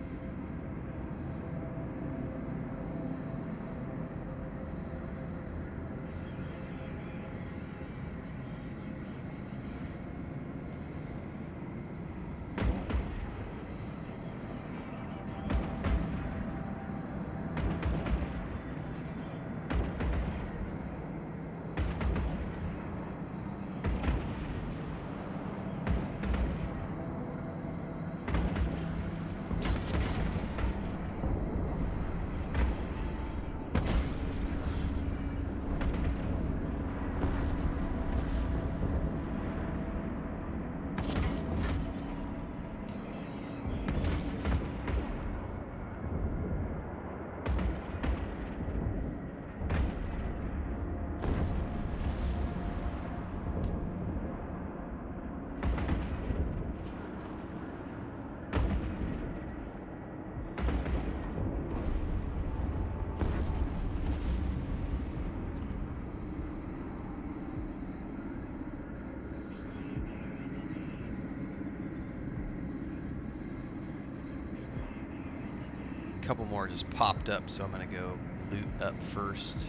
couple more just popped up, so I'm gonna go loot up first.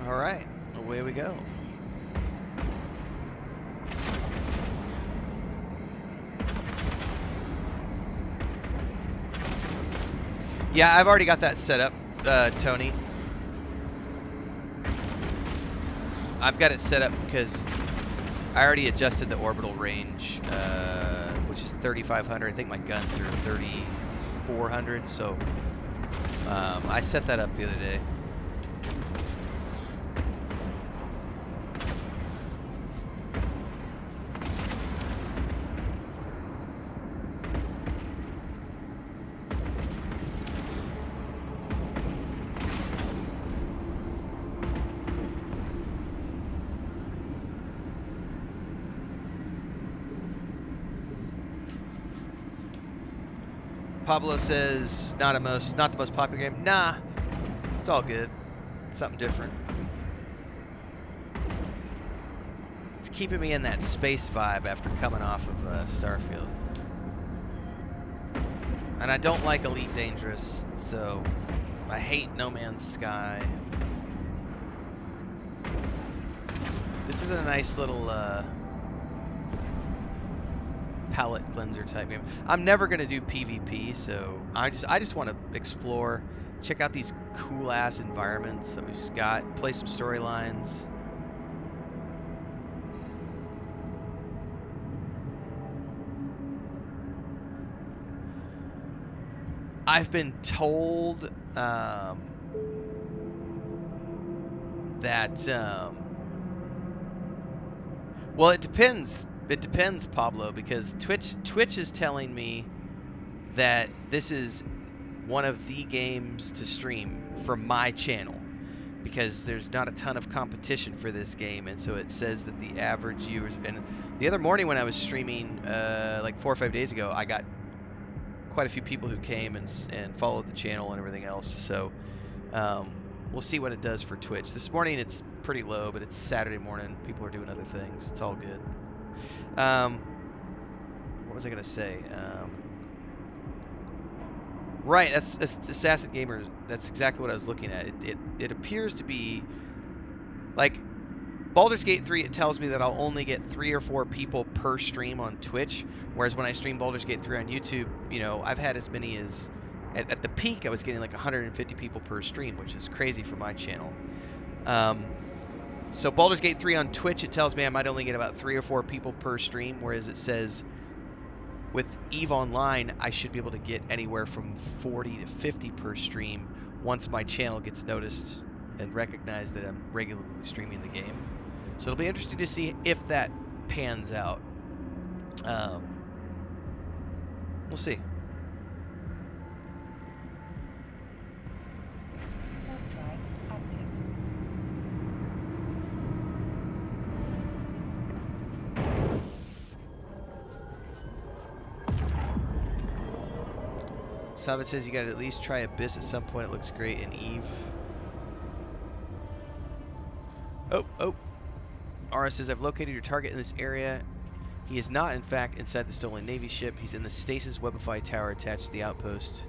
All right, away we go. Yeah, I've already got that set up, Tony. I've got it set up because I already adjusted the orbital range, which is 3,500. I think my guns are 3,400, so I set that up the other day. Pablo says not the most popular game. Nah, it's all good. Something different. It's keeping me in that space vibe after coming off of Starfield. And I don't like Elite Dangerous, so I hate No Man's Sky. This is a nice little palette cleanser type game. I'm never gonna do PvP, so I just want to explore, check out these cool ass environments that we've just got, play some storylines. I've been told that well, it depends. It depends, Pablo, because Twitch is telling me that this is one of the games to stream for my channel because there's not a ton of competition for this game, and so it says that the average viewers. And the other morning when I was streaming, like 4 or 5 days ago, I got quite a few people who came and followed the channel and everything else. So we'll see what it does for Twitch. This morning it's pretty low, but it's Saturday morning. People are doing other things. It's all good. What was I gonna say? Right, that's Assassin Gamer. That's exactly what I was looking at. It appears to be like Baldur's Gate 3. It tells me that I'll only get 3 or 4 people per stream on Twitch, whereas when I stream Baldur's Gate 3 on YouTube, you know, I've had as many as at the peak I was getting like 150 people per stream, which is crazy for my channel. So Baldur's Gate 3 on Twitch, it tells me I might only get about 3 or 4 people per stream, whereas it says with EVE Online, I should be able to get anywhere from 40 to 50 per stream once my channel gets noticed and recognized that I'm regularly streaming the game. So it'll be interesting to see if that pans out. We'll see. Warp drive active. Sabat says you gotta at least try Abyss at some point. It looks great in EVE. Oh. Ara says, I've located your target in this area. He is not, in fact, inside the stolen Navy ship. He's in the Stasis Webify tower attached to the outpost.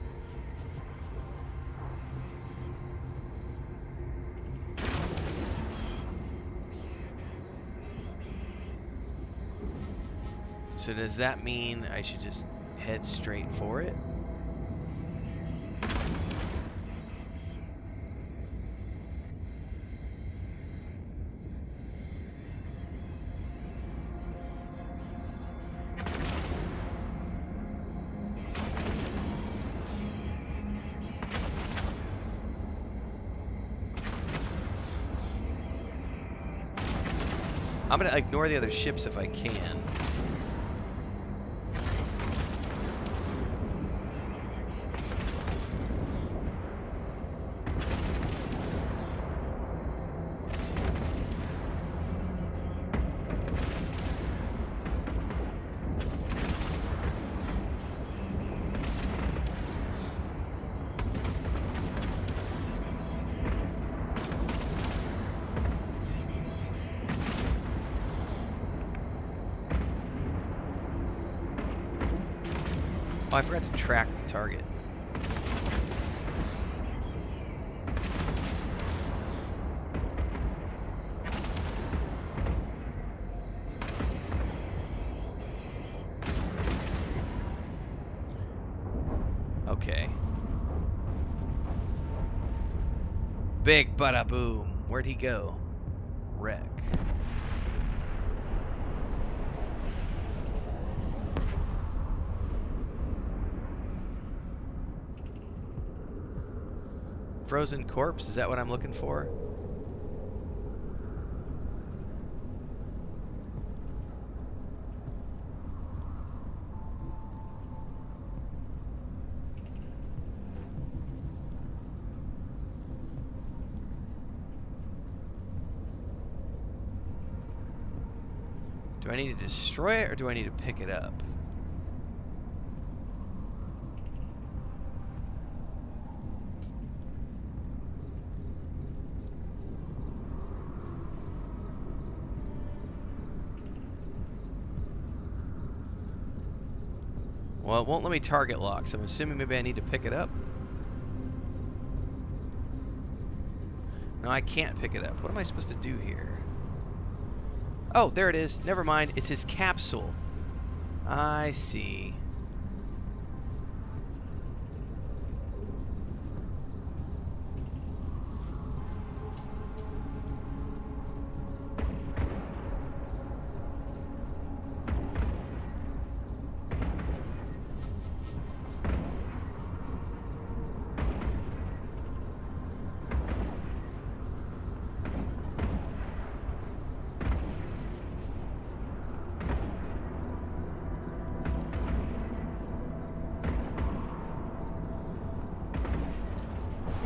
So does that mean I should just head straight for it? I'm gonna ignore the other ships if I can. Oh, I forgot to track the target. Okay. Big bada boom. Where'd he go? Wreck. Frozen corpse, is that what I'm looking for? Do I need to destroy it or do I need to pick it up? Well, it won't let me target lock, so I'm assuming maybe I need to pick it up. No, I can't pick it up. What am I supposed to do here? Oh, there it is. Never mind. It's his capsule. I see.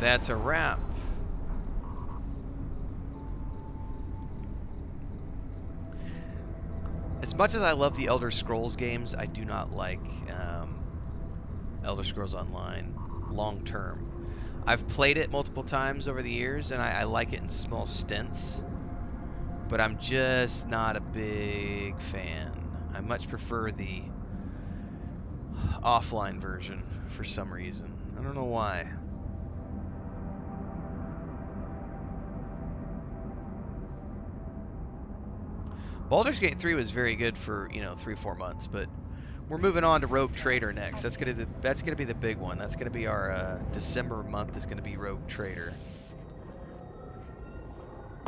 That's a wrap. As much as I love the Elder Scrolls games, I do not like Elder Scrolls Online long term. I've played it multiple times over the years, and I like it in small stints, but I'm just not a big fan. I much prefer the offline version for some reason. I don't know why. Baldur's Gate 3 was very good for, 3-4 months, but we're moving on to Rogue Trader next. That's gonna be the big one. That's gonna be our December month is gonna be Rogue Trader.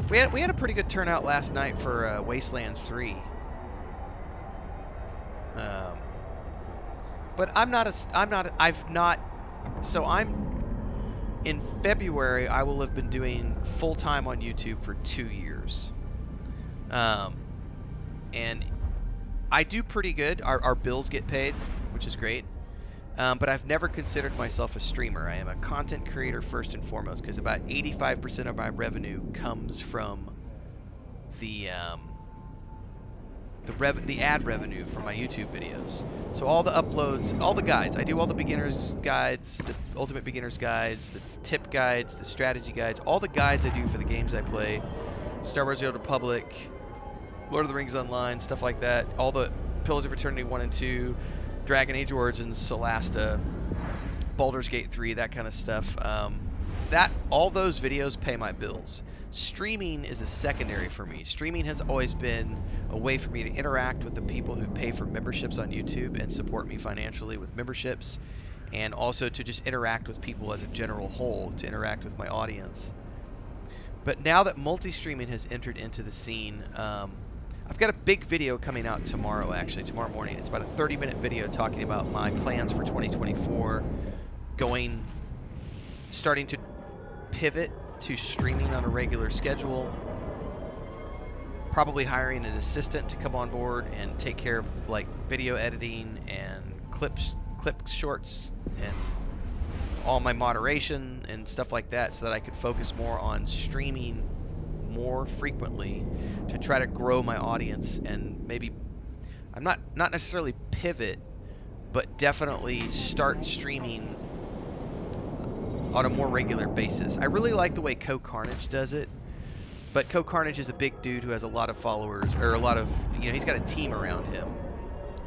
We had a pretty good turnout last night for Wasteland 3. But in February I will have been doing full time on YouTube for 2 years. And I do pretty good. Our bills get paid, which is great. But I've never considered myself a streamer. I am a content creator first and foremost, because about 85% of my revenue comes from the ad revenue from my YouTube videos. So all the uploads, all the guides. I do all the beginners guides, the ultimate beginners guides, the tip guides, the strategy guides, all the guides I do for the games I play. Star Wars: The Old Republic, Lord of the Rings Online, stuff like that. All the Pillars of Eternity 1 and 2, Dragon Age Origins, Solasta, Baldur's Gate 3, that kind of stuff. All those videos pay my bills. Streaming is a secondary for me. Streaming has always been a way for me to interact with the people who pay for memberships on YouTube and support me financially with memberships, and also to just interact with people as a general whole, to interact with my audience. But now that multi-streaming has entered into the scene, I've got a big video coming out tomorrow morning. It's about a 30-minute video talking about my plans for 2024, starting to pivot to streaming on a regular schedule, probably hiring an assistant to come on board and take care of like video editing and clip shorts and all my moderation and stuff like that, so that I could focus more on streaming more frequently to try to grow my audience. And maybe I'm not necessarily pivot, but definitely start streaming on a more regular basis. I really like the way Co Carnage does it, but Co Carnage is a big dude who has a lot of followers, or a lot of, he's got a team around him.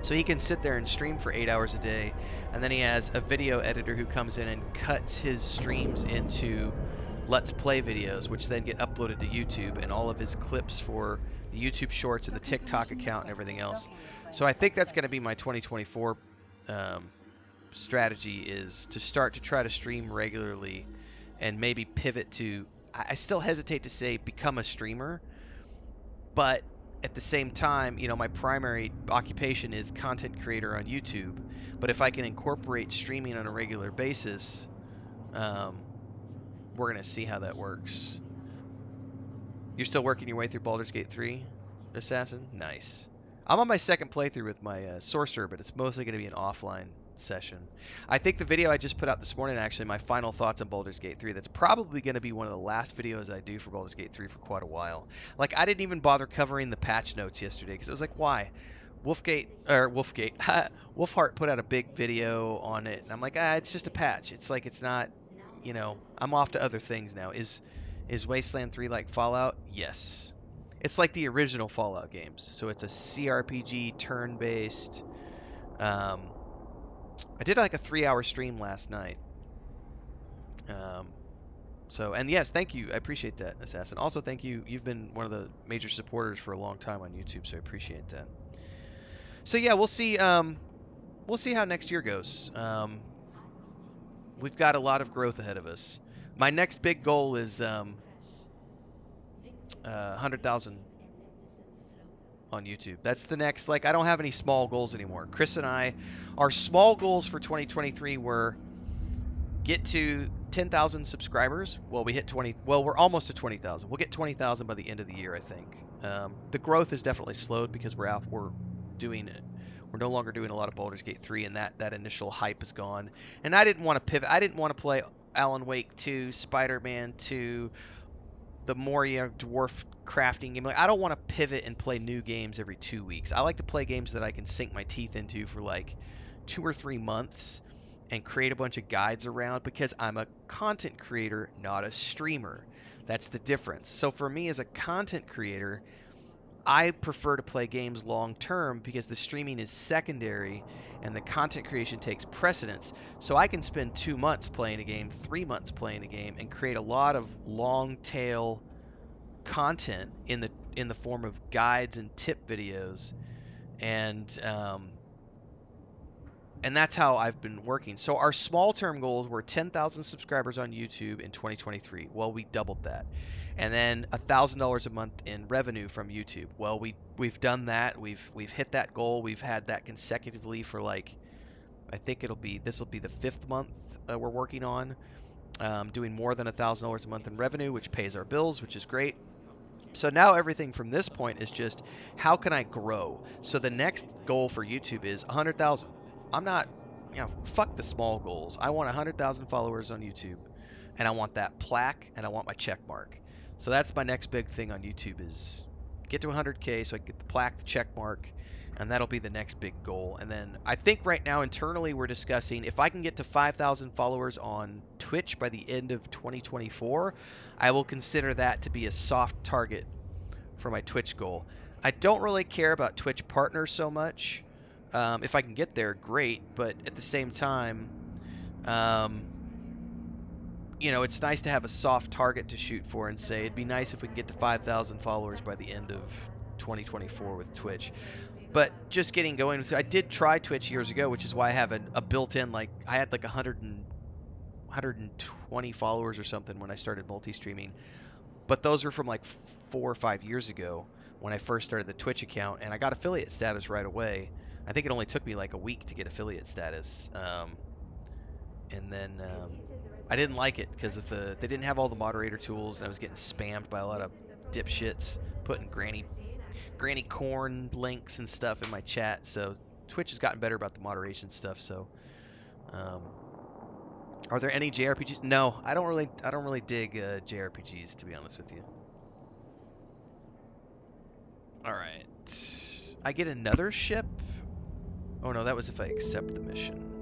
So he can sit there and stream for 8 hours a day, and then he has a video editor who comes in and cuts his streams into Let's Play videos, which then get uploaded to YouTube, and all of his clips for the YouTube Shorts and the TikTok account and everything else. So I think that's going to be my 2024 strategy, is to start to try to stream regularly and maybe pivot to, I still hesitate to say become a streamer, but at the same time, my primary occupation is content creator on YouTube. But if I can incorporate streaming on a regular basis, we're going to see how that works. You're still working your way through Baldur's Gate 3, Assassin? Nice. I'm on my second playthrough with my sorcerer, but it's mostly going to be an offline session. I think the video I just put out this morning, actually, my final thoughts on Baldur's Gate 3, that's probably going to be one of the last videos I do for Baldur's Gate 3 for quite a while. Like, I didn't even bother covering the patch notes yesterday, because it was like, why? Wolfheart put out a big video on it, and I'm like, it's just a patch. It's like, it's not, I'm off to other things now. Is Wasteland 3 like Fallout? Yes. It's like the original Fallout games. So it's a CRPG, turn-based. I did like a 3-hour stream last night. And yes, thank you. I appreciate that, Assassin. Also, thank you. You've been one of the major supporters for a long time on YouTube, so I appreciate that. So yeah, we'll see. We'll see how next year goes. We've got a lot of growth ahead of us. My next big goal is 100,000 on YouTube. That's the next, I don't have any small goals anymore. Chris and I, our small goals for 2023 were get to 10,000 subscribers. Well, we're almost to 20,000. We'll get 20,000 by the end of the year, I think. The growth has definitely slowed because we're no longer doing a lot of Baldur's Gate 3, and that initial hype is gone. And I didn't want to pivot. I didn't want to play Alan Wake 2, Spider-Man 2, the Moria dwarf crafting game. I don't want to pivot and play new games every 2 weeks. I like to play games that I can sink my teeth into for 2 or 3 months and create a bunch of guides around, because I'm a content creator, not a streamer. That's the difference. So for me as a content creator, I prefer to play games long term, because the streaming is secondary and the content creation takes precedence. So I can spend 2 months playing a game, 3 months playing a game, and create a lot of long tail content in the form of guides and tip videos, and that's how I've been working. So our small term goals were 10,000 subscribers on YouTube in 2023. Well, we doubled that. And then $1,000 a month in revenue from YouTube. Well, we've done that. We've hit that goal. We've had that consecutively for I think this will be the 5th month we're working on, doing more than $1,000 a month in revenue, which pays our bills, which is great. So now everything from this point is just, how can I grow? So the next goal for YouTube is 100,000. I'm not, fuck the small goals. I want 100,000 followers on YouTube, and I want that plaque, and I want my check mark. So that's my next big thing on YouTube, is get to 100K so I can get the plaque, the check mark, and that'll be the next big goal. And then I think right now internally we're discussing, if I can get to 5,000 followers on Twitch by the end of 2024, I will consider that to be a soft target for my Twitch goal. I don't really care about Twitch partners so much. If I can get there, great. But at the same time, it's nice to have a soft target to shoot for and say, it'd be nice if we can get to 5,000 followers by the end of 2024 with Twitch. But just getting going with it, I did try Twitch years ago, which is why I have a built-in, I had 120 followers or something when I started multi-streaming. But those were from 4 or 5 years ago when I first started the Twitch account, and I got affiliate status right away. I think it only took me a week to get affiliate status. And then I didn't like it because they didn't have all the moderator tools, and I was getting spammed by a lot of dipshits putting granny Granny Corn links and stuff in my chat. So Twitch has gotten better about the moderation stuff. So, um, are there any JRPGs? No, I don't really dig JRPGs, to be honest with you. All right, I get another ship. Oh no, that was if I accept the mission.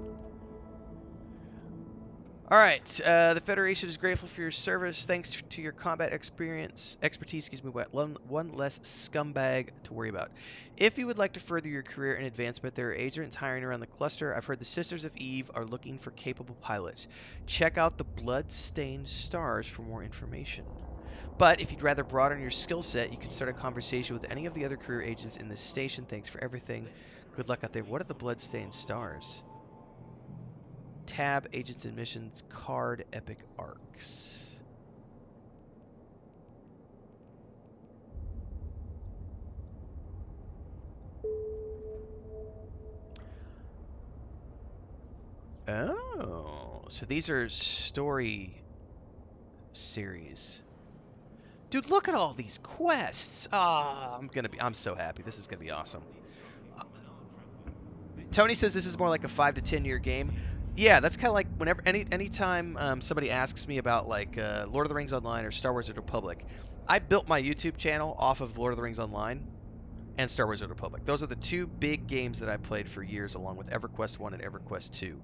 All right, the Federation is grateful for your service. Thanks to your combat expertise, excuse me, one less scumbag to worry about. If you would like to further your career and advancement, there are agents hiring around the cluster. I've heard the Sisters of Eve are looking for capable pilots. Check out the Blood-Stained Stars for more information. But if you'd rather broaden your skill set, you can start a conversation with any of the other career agents in this station. Thanks for everything. Good luck out there. What are the Blood-Stained Stars? Tab, Agents and Missions, Card, Epic Arcs. Oh, so these are story series. Dude, look at all these quests. Ah, I'm so happy. This is gonna be awesome. Uh, Tony says this is more like a 5 to 10 year game. Yeah, that's kind of like whenever anytime somebody asks me about like Lord of the Rings Online or Star Wars: The Republic, I built my YouTube channel off of Lord of the Rings Online and Star Wars: The Republic. Those are the two big games that I played for years, along with EverQuest 1 and EverQuest 2.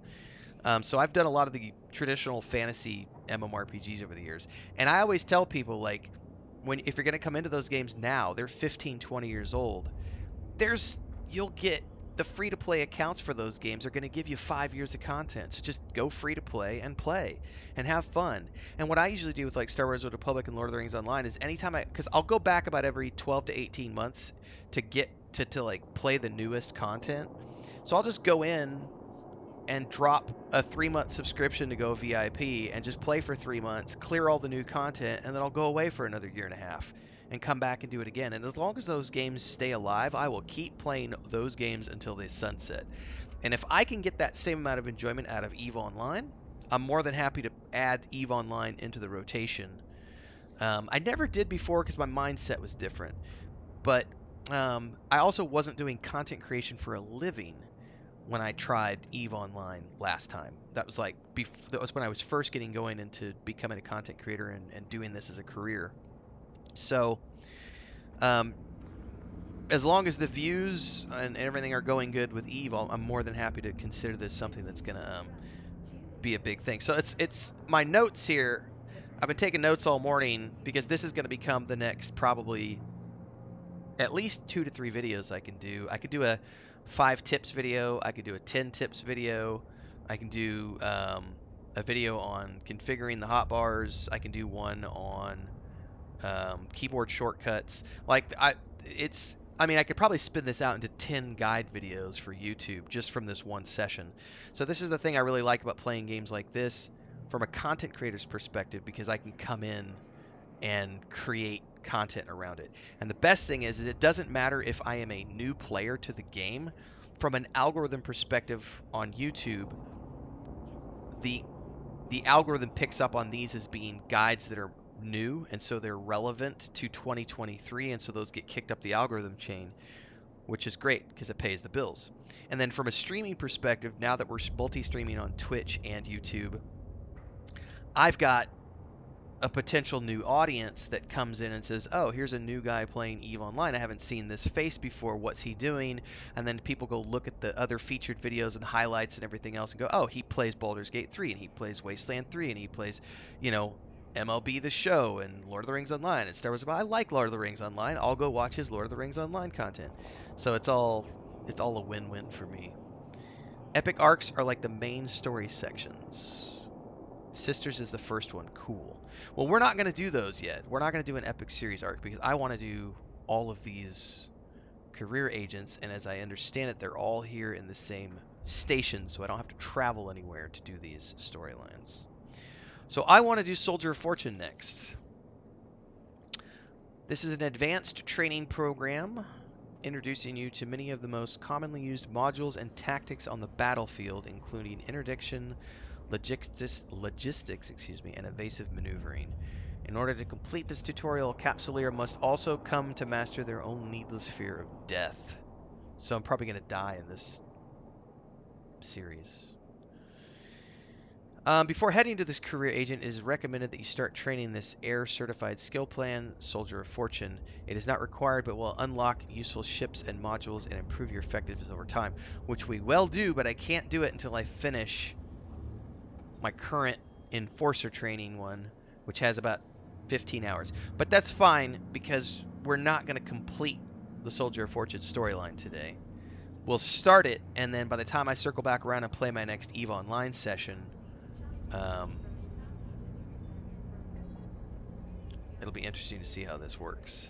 So I've done a lot of the traditional fantasy MMORPGs over the years, and I always tell people like, if you're going to come into those games now, they're 15, 20 years old. You'll get the free to play accounts for those games are going to give you 5 years of content. So just go free to play and have fun. And what I usually do with like Star Wars: The Republic and Lord of the Rings Online is anytime because I'll go back about every 12 to 18 months to get to like play the newest content. So I'll just go in and drop a 3 month subscription to go VIP and just play for 3 months, clear all the new content, and then I'll go away for another year and a half and come back and do it again. And as long as those games stay alive, I will keep playing those games until they sunset. And if I can get that same amount of enjoyment out of EVE Online, I'm more than happy to add EVE Online into the rotation. I never did before because my mindset was different. But I also wasn't doing content creation for a living when I tried EVE Online last time. That was that was when I was first getting going into becoming a content creator and doing this as a career. So um, as long as the views and everything are going good with EVE, I'm more than happy to consider this something that's going to be a big thing. So it's my notes here. I've been taking notes all morning because this is going to become the next probably at least 2 to 3 videos I can do. I could do a 5 tips video. I could do a 10 tips video. I can do a video on configuring the hotbars. I can do one on keyboard shortcuts. I could probably spin this out into 10 guide videos for YouTube just from this one session. So this is the thing I really like about playing games like this from a content creator's perspective, because I can come in and create content around it. And the best thing is it doesn't matter if I am a new player to the game. From an algorithm perspective on YouTube, the algorithm picks up on these as being guides that are new, and so they're relevant to 2023, and so those get kicked up the algorithm chain, which is great because it pays the bills. And then from a streaming perspective, now that we're multi-streaming on Twitch and YouTube, I've got a potential new audience that comes in and says, oh, here's a new guy playing EVE Online. I haven't seen this face before. What's he doing? And then people go look at the other featured videos and highlights and everything else and go, oh, he plays Baldur's Gate 3 and he plays Wasteland 3 and he plays, MLB The Show and Lord of the Rings Online and Star Wars. I like Lord of the Rings Online. I'll go watch his Lord of the Rings Online content. So it's all a win-win for me. Epic arcs are like the main story sections. Sisters is the first one. Cool. Well, we're not going to do those yet. We're not going to do an epic series arc because I want to do all of these career agents, and as I understand it, they're all here in the same station, so I don't have to travel anywhere to do these storylines. So I want to do Soldier of Fortune next. This is an advanced training program introducing you to many of the most commonly used modules and tactics on the battlefield, including interdiction, logistics, and evasive maneuvering. In order to complete this tutorial, Capsuleer must also come to master their own needless fear of death. So I'm probably going to die in this series. Before heading to this career agent, it is recommended that you start training this Air Certified Skill Plan, Soldier of Fortune. It is not required, but will unlock useful ships and modules and improve your effectiveness over time, which we will do, but I can't do it until I finish my current Enforcer training one, which has about 15 hours. But that's fine, because we're not going to complete the Soldier of Fortune storyline today. We'll start it, and then by the time I circle back around and play my next EVE Online session, it'll be interesting to see how this works.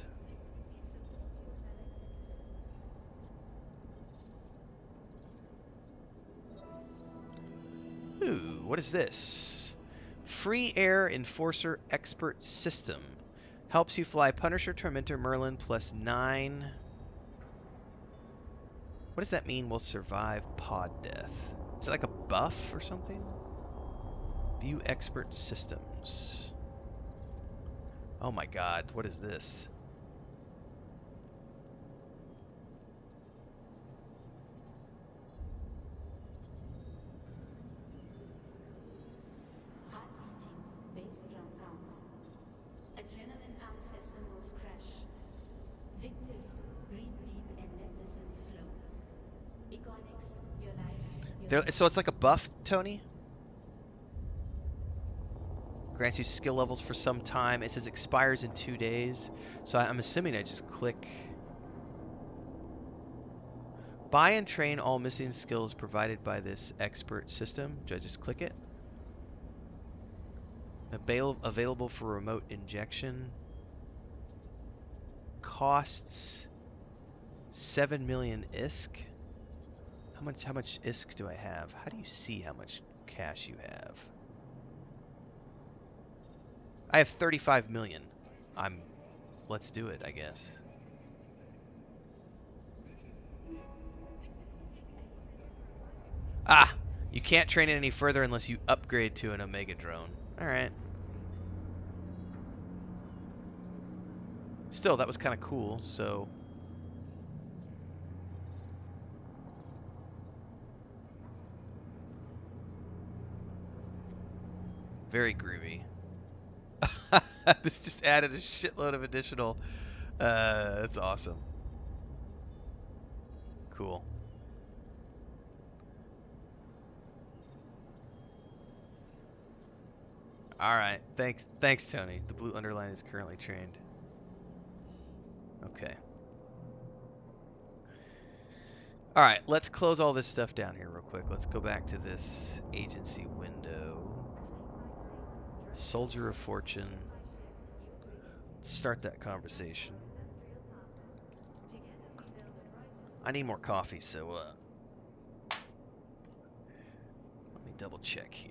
Ooh, what is this? Free Air Enforcer Expert System. Helps you fly Punisher, Tormentor, Merlin plus 9. What does that mean? Will survive pod death. Is it like a buff or something? View Expert Systems. Oh my god, what is this? Heart beating, bass drum pounds. Adrenaline pumps as cymbals crash. Victory, breathe deep and let the synth flow. Iconics, your life, your So it's like a buff, Tony? Grants you skill levels for some time. It says expires in 2 days. So I'm assuming I just click. Buy and train all missing skills provided by this expert system. Do I just click it? Available for remote injection. Costs 7 million ISK. How much ISK do I have? How do you see how much cash you have? I have 35 million. Let's do it, I guess. Ah! You can't train it any further unless you upgrade to an Omega drone. Alright. Still, that was kind of cool, so... Very groovy. This just added a shitload of additional... that's awesome. Cool. Alright, thanks Tony. The blue underline is currently trained. Okay. Alright, let's close all this stuff down here real quick. Let's go back to this agency window. Soldier of Fortune. Let's start that conversation. I need more coffee, so let me double check here.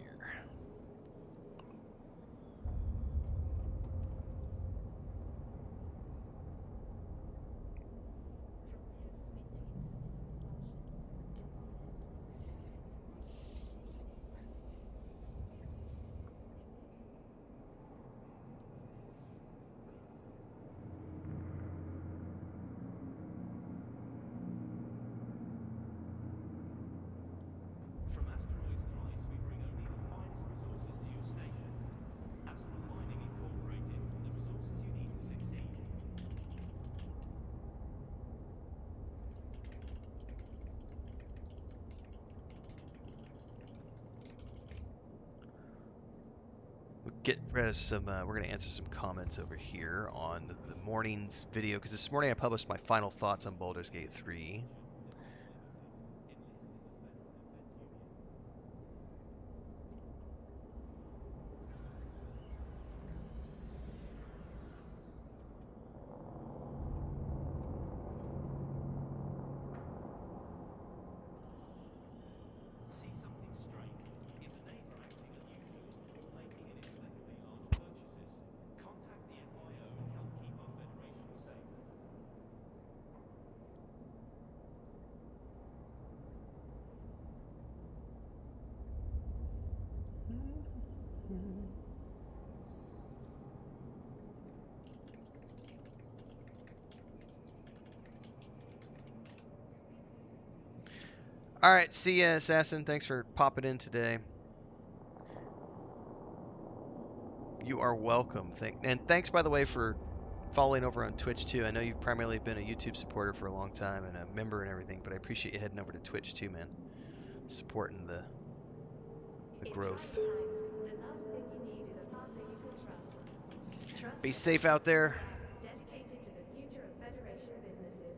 From Asteroids to Ice, we bring only the finest resources to your station. Astral Mining Incorporated, the resources you need to succeed. We'll get rid of some, we're going to answer some comments over here on the morning's video, because this morning I published my final thoughts on Baldur's Gate 3. See something strange? Is a neighbor acting unusual or making inexplicably large purchases? Contact the FIO and help keep our Federation safe. All right, see ya, Assassin. Thanks for popping in today. You are welcome. And thanks, by the way, for following over on Twitch too. I know you've primarily been a YouTube supporter for a long time and a member and everything, but I appreciate you heading over to Twitch too, man. Supporting the In growth. trying times, the last thing you need is a partner you can trust. Trust Be a safe out there. lab dedicated to the future of Federation businesses.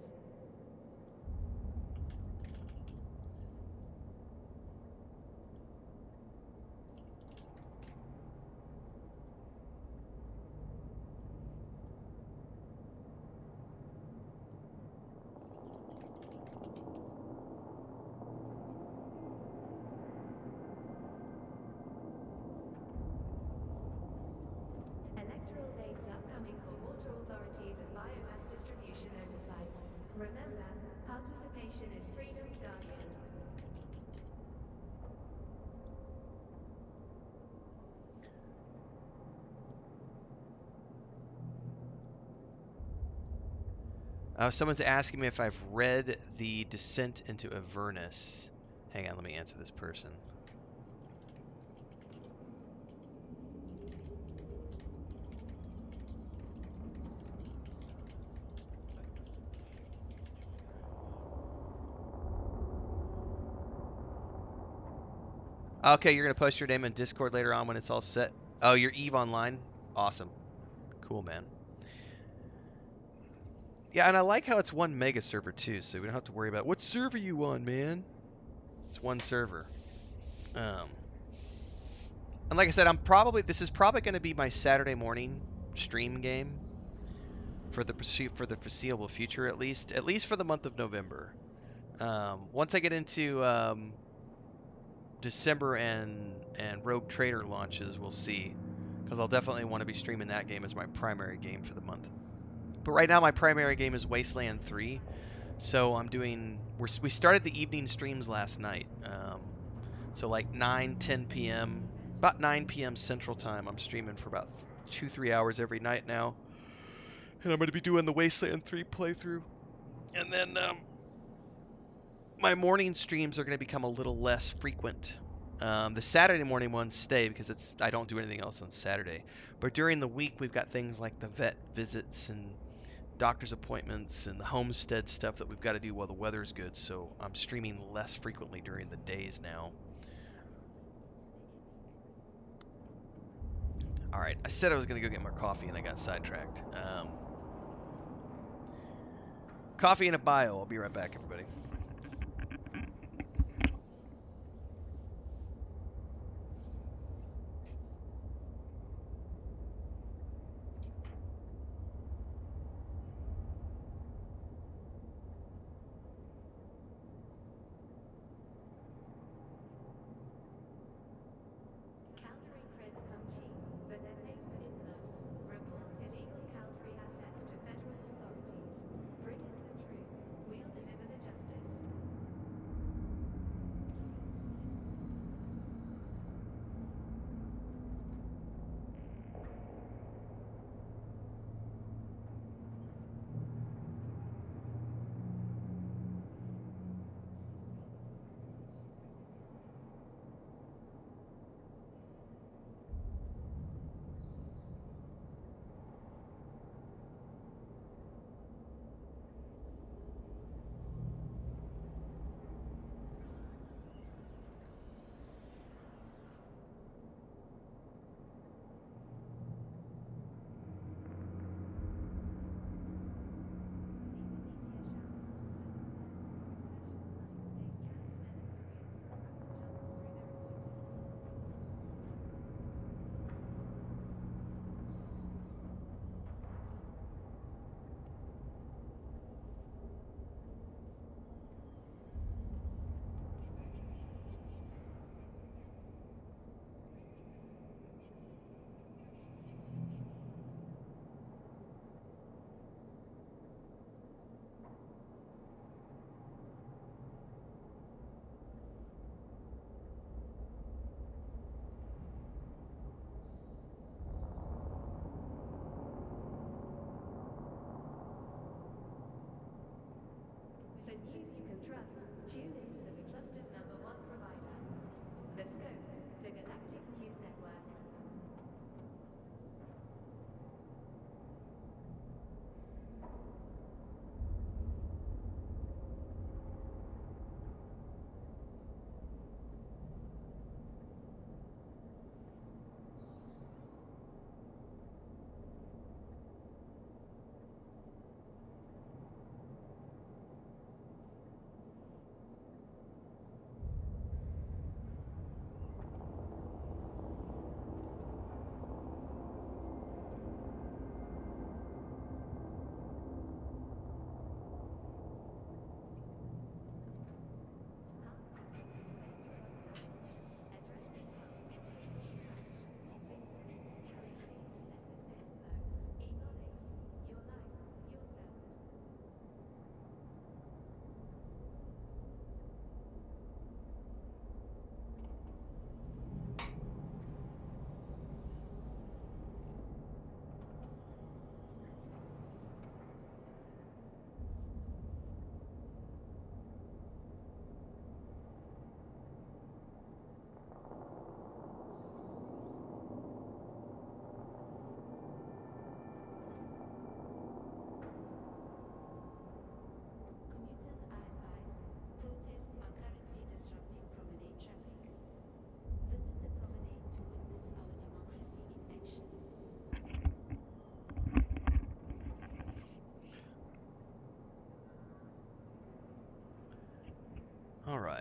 Electoral dates upcoming for water authorities and biomass distribution oversight. Remember, participation is freedom's guardian. Someone's asking me if I've read The Descent into Avernus. Hang on, let me answer this person. Okay, you're gonna post your name in Discord later on when it's all set. Oh, you're Eve Online? Awesome. Cool, man. Yeah, and I like how it's one mega server too, so we don't have to worry about what server you on, man. It's one server. Um, and like I said, this is probably going to be my Saturday morning stream game for the foreseeable future, at least for the month of November. Once I get into December and Rogue Trader launches, we'll see, because I'll definitely want to be streaming that game as my primary game for the month. But right now, my primary game is Wasteland 3. So we started the evening streams last night. So like 9, 10 p.m., about 9 p.m. Central Time, I'm streaming for about 2-3 hours every night now. And I'm going to be doing the Wasteland 3 playthrough. And then my morning streams are going to become a little less frequent. The Saturday morning ones stay because I don't do anything else on Saturday. But during the week, we've got things like the vet visits and doctor's appointments and the homestead stuff that we've got to do while the weather's good, so I'm streaming less frequently during the days now. Alright, I said I was going to go get more coffee and I got sidetracked. Coffee in a bio. I'll be right back, everybody. Calgary creds come cheap, but they're paid for in blood. Report illegal Calgary assets to federal authorities. Bring us the truth. We'll deliver the justice.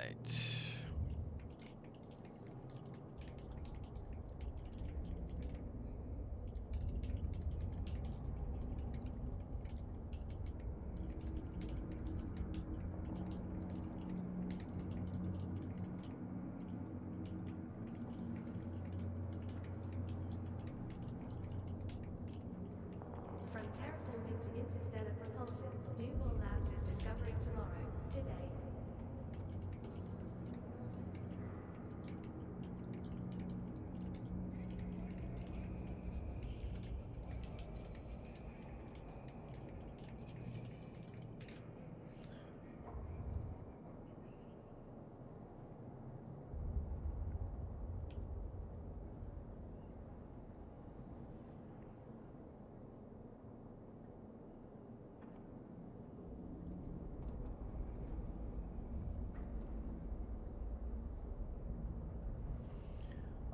right. From terraforming to interstellar propulsion, Duval Labs is discovering tomorrow, today.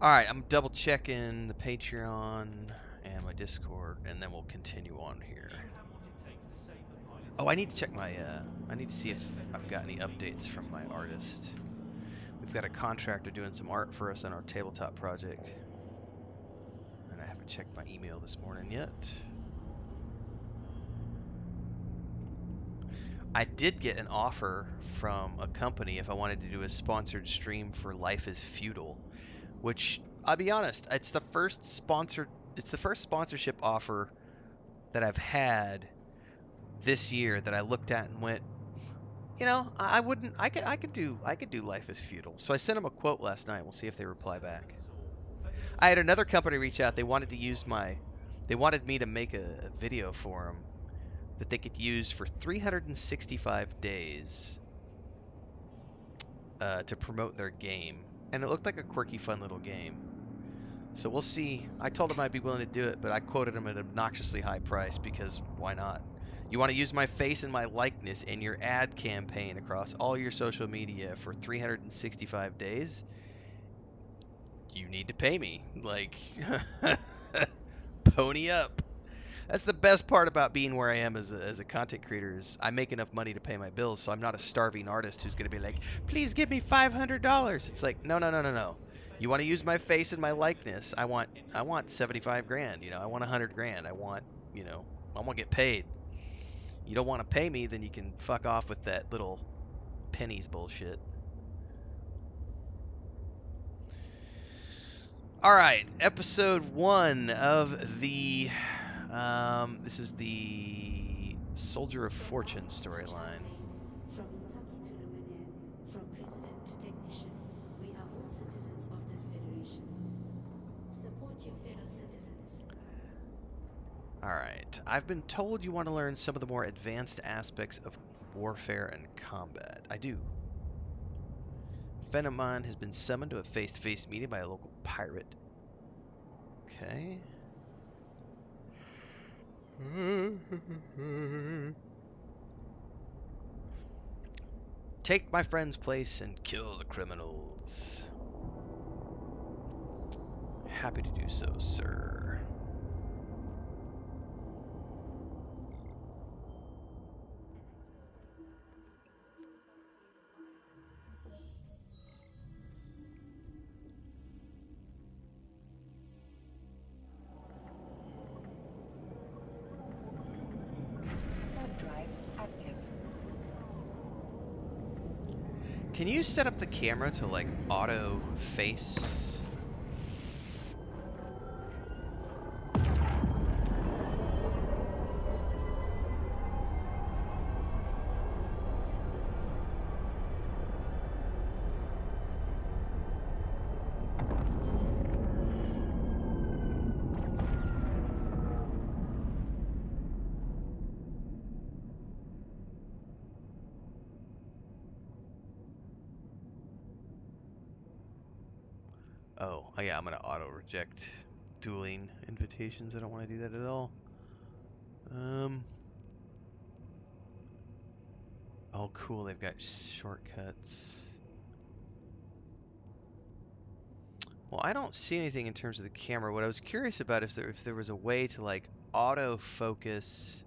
All right, I'm double checking the Patreon and my Discord, and then we'll continue on here. Do you have what it takes to save the pilots? Oh, I need to check my. I need to see if Then I've got any updates from my Federation artist. We've got a contractor doing some art for us on our tabletop project, and I haven't checked my email this morning yet. I did get an offer from a company if I wanted to do a sponsored stream for Life is Feudal, which I'll be honest, it's the first sponsorship offer that I've had this year that I looked at and went, you know, I wouldn't I could do Life is Feudal. So I sent them a quote last night. We'll see if they reply back. I had another company reach out. They wanted to use they wanted me to make a video for them that they could use for 365 days to promote their game. And it looked like a quirky, fun little game. So we'll see. I told them I'd be willing to do it, but I quoted them at an obnoxiously high price because why not? You want to use my face and my likeness in your ad campaign across all your social media for 365 days? You need to pay me. Like, pony up. That's the best part about being where I am as a content creator is I make enough money to pay my bills, so I'm not a starving artist who's going to be like, please give me $500. It's like, no, no, no, no, no. You want to use my face and my likeness? I want 75 grand. You know, I want 100 grand. I want, you know, I want to get paid. You don't want to pay me, then you can fuck off with that little pennies bullshit. All right, episode 1 of the this is the Soldier of Fortune storyline. From Kentucky to Luminaire, from president to technician, we are all citizens of this federation. Support your fellow citizens. All right, I've been told you want to learn some of the more advanced aspects of warfare and combat. I do. A friend of mine has been summoned to a face-to-face meeting by a local pirate. Okay. Take my friend's place and kill the criminals. Happy to do so, sir. Web drive active. Can you set up the camera to like auto face? Oh, yeah, I'm gonna auto reject dueling invitations. I don't want to do that at all. Oh, cool. They've got shortcuts. Well, I don't see anything in terms of the camera. What I was curious about is if there was a way to like auto focus.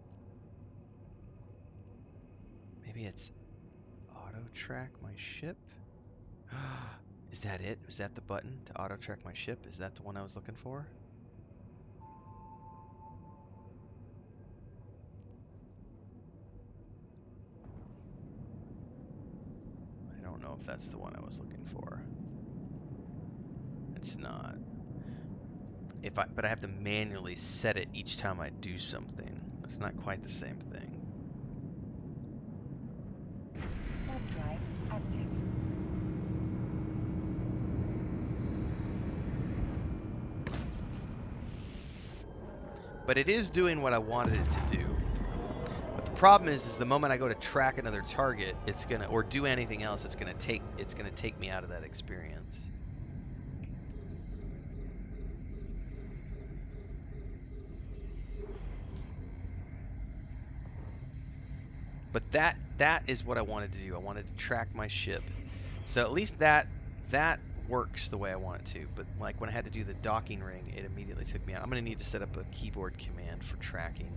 Maybe it's auto track my ship. Is that it? Is that the button to auto-track my ship? Is that the one I was looking for? I don't know if that's the one I was looking for. It's not. But I have to manually set it each time I do something. It's not quite the same thing. Warp drive active. But it is doing what I wanted it to do. But the problem is the moment I go to track another target, it's gonna, or do anything else, it's gonna take me out of that experience. But that is what I wanted to do. I wanted to track my ship. So at least that works the way I want it to. But like when I had to do the docking ring, it immediately took me out. I'm gonna need to set up a keyboard command for tracking.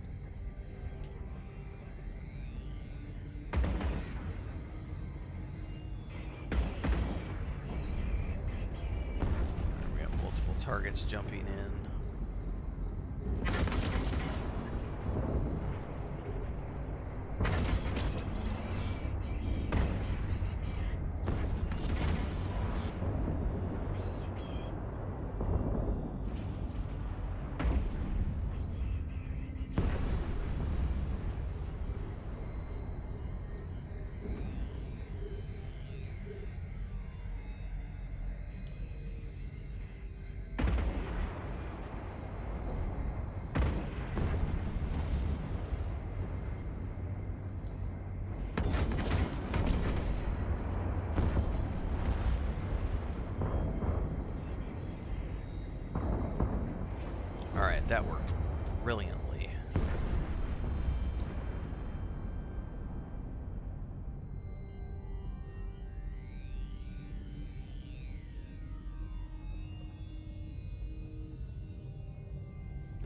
We got multiple targets jumping in. Alright, that worked brilliantly.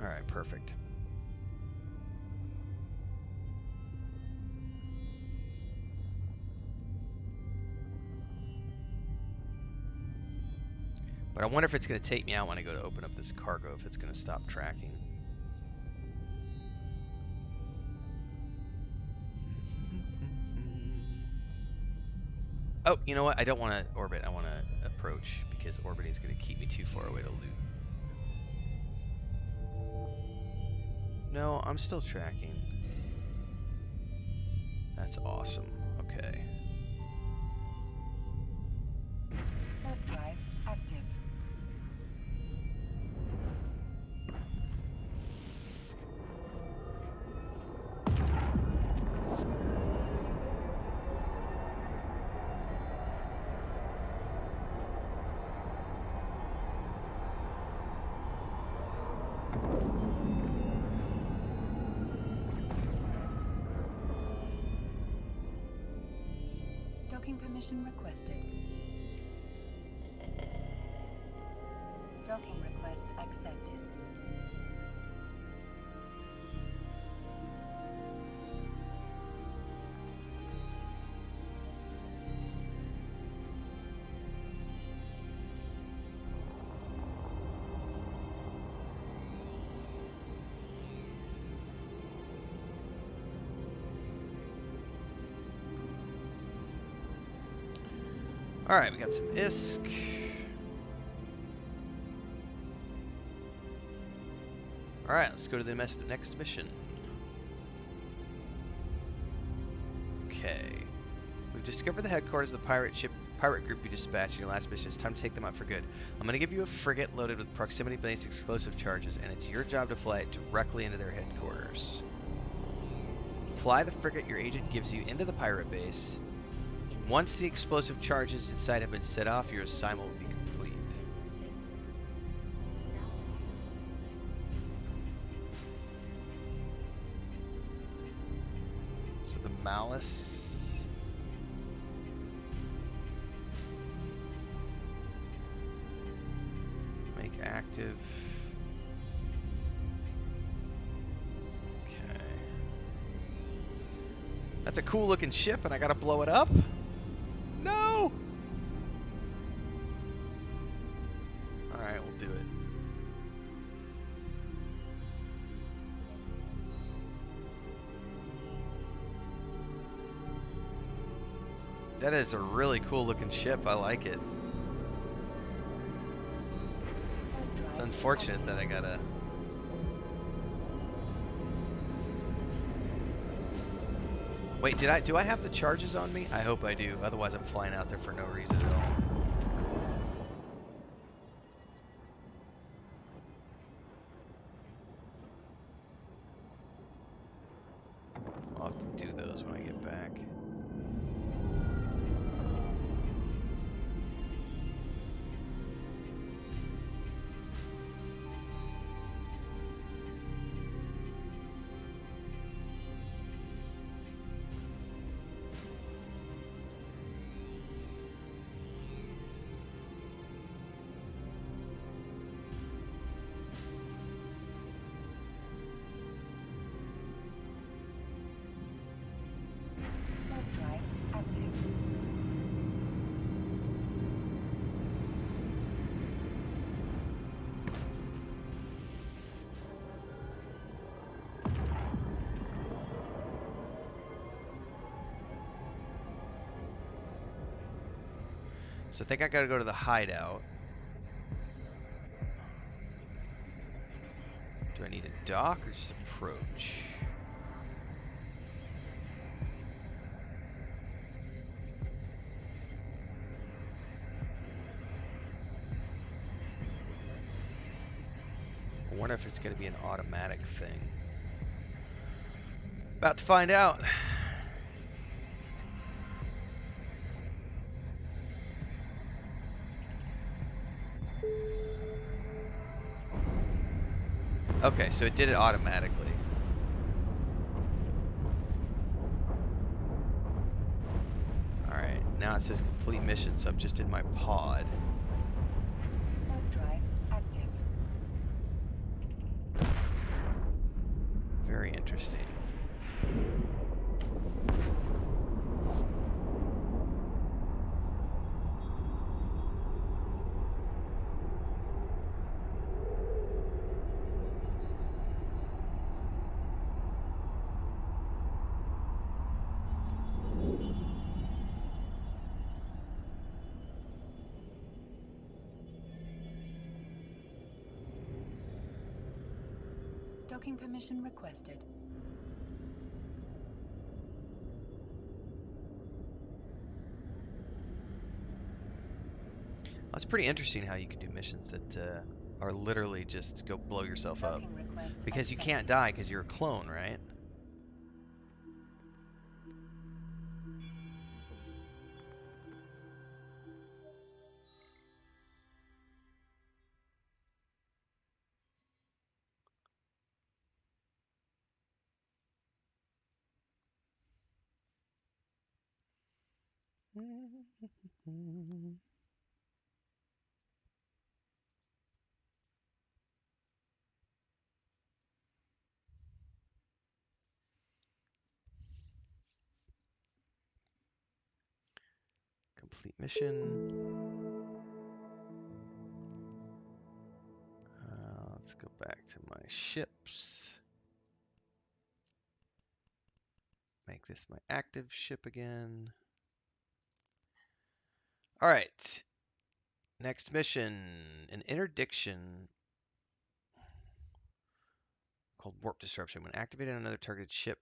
Alright, perfect. But I wonder if it's going to take me out when I go to open up this cargo, if it's going to stop tracking. Oh, you know what? I don't want to orbit. I want to approach, because orbiting is going to keep me too far away to loot. No, I'm still tracking. That's awesome. Okay. Warp drive active. Docking permission requested. Docking request accepted. Alright, we got some ISK. Alright, let's go to the next mission. Okay. We've discovered the headquarters of the pirate group you dispatched in your last mission. It's time to take them out for good. I'm going to give you a frigate loaded with proximity-based explosive charges, and it's your job to fly it directly into their headquarters. Fly the frigate your agent gives you into the pirate base. Once the explosive charges inside have been set off, your assignment will be complete. So the Malice. Make active. Okay. That's a cool looking ship, and I gotta blow it up? No! That is a really cool looking ship. I like it. It's unfortunate that I gotta... Wait, do I have the charges on me? I hope I do. Otherwise I'm flying out there for no reason at all. I'll have to do those when I get back. Warp drive active. So I think I gotta go to the hideout. Do I need a dock or just approach? I wonder if it's gonna be an automatic thing. About to find out. Okay, so it did it automatically. Alright, now it says complete mission, so I'm just in my pod. Warp drive active. Very interesting. Docking permission requested. That's pretty interesting how you can do missions that are literally just go blow yourself up. Docking request Because you accepted. can't die because you're a clone, right? Complete mission. Let's go back to my ships. Make this my active ship again. All right. Next mission, an interdiction called warp disruption. When activated on another targeted ship,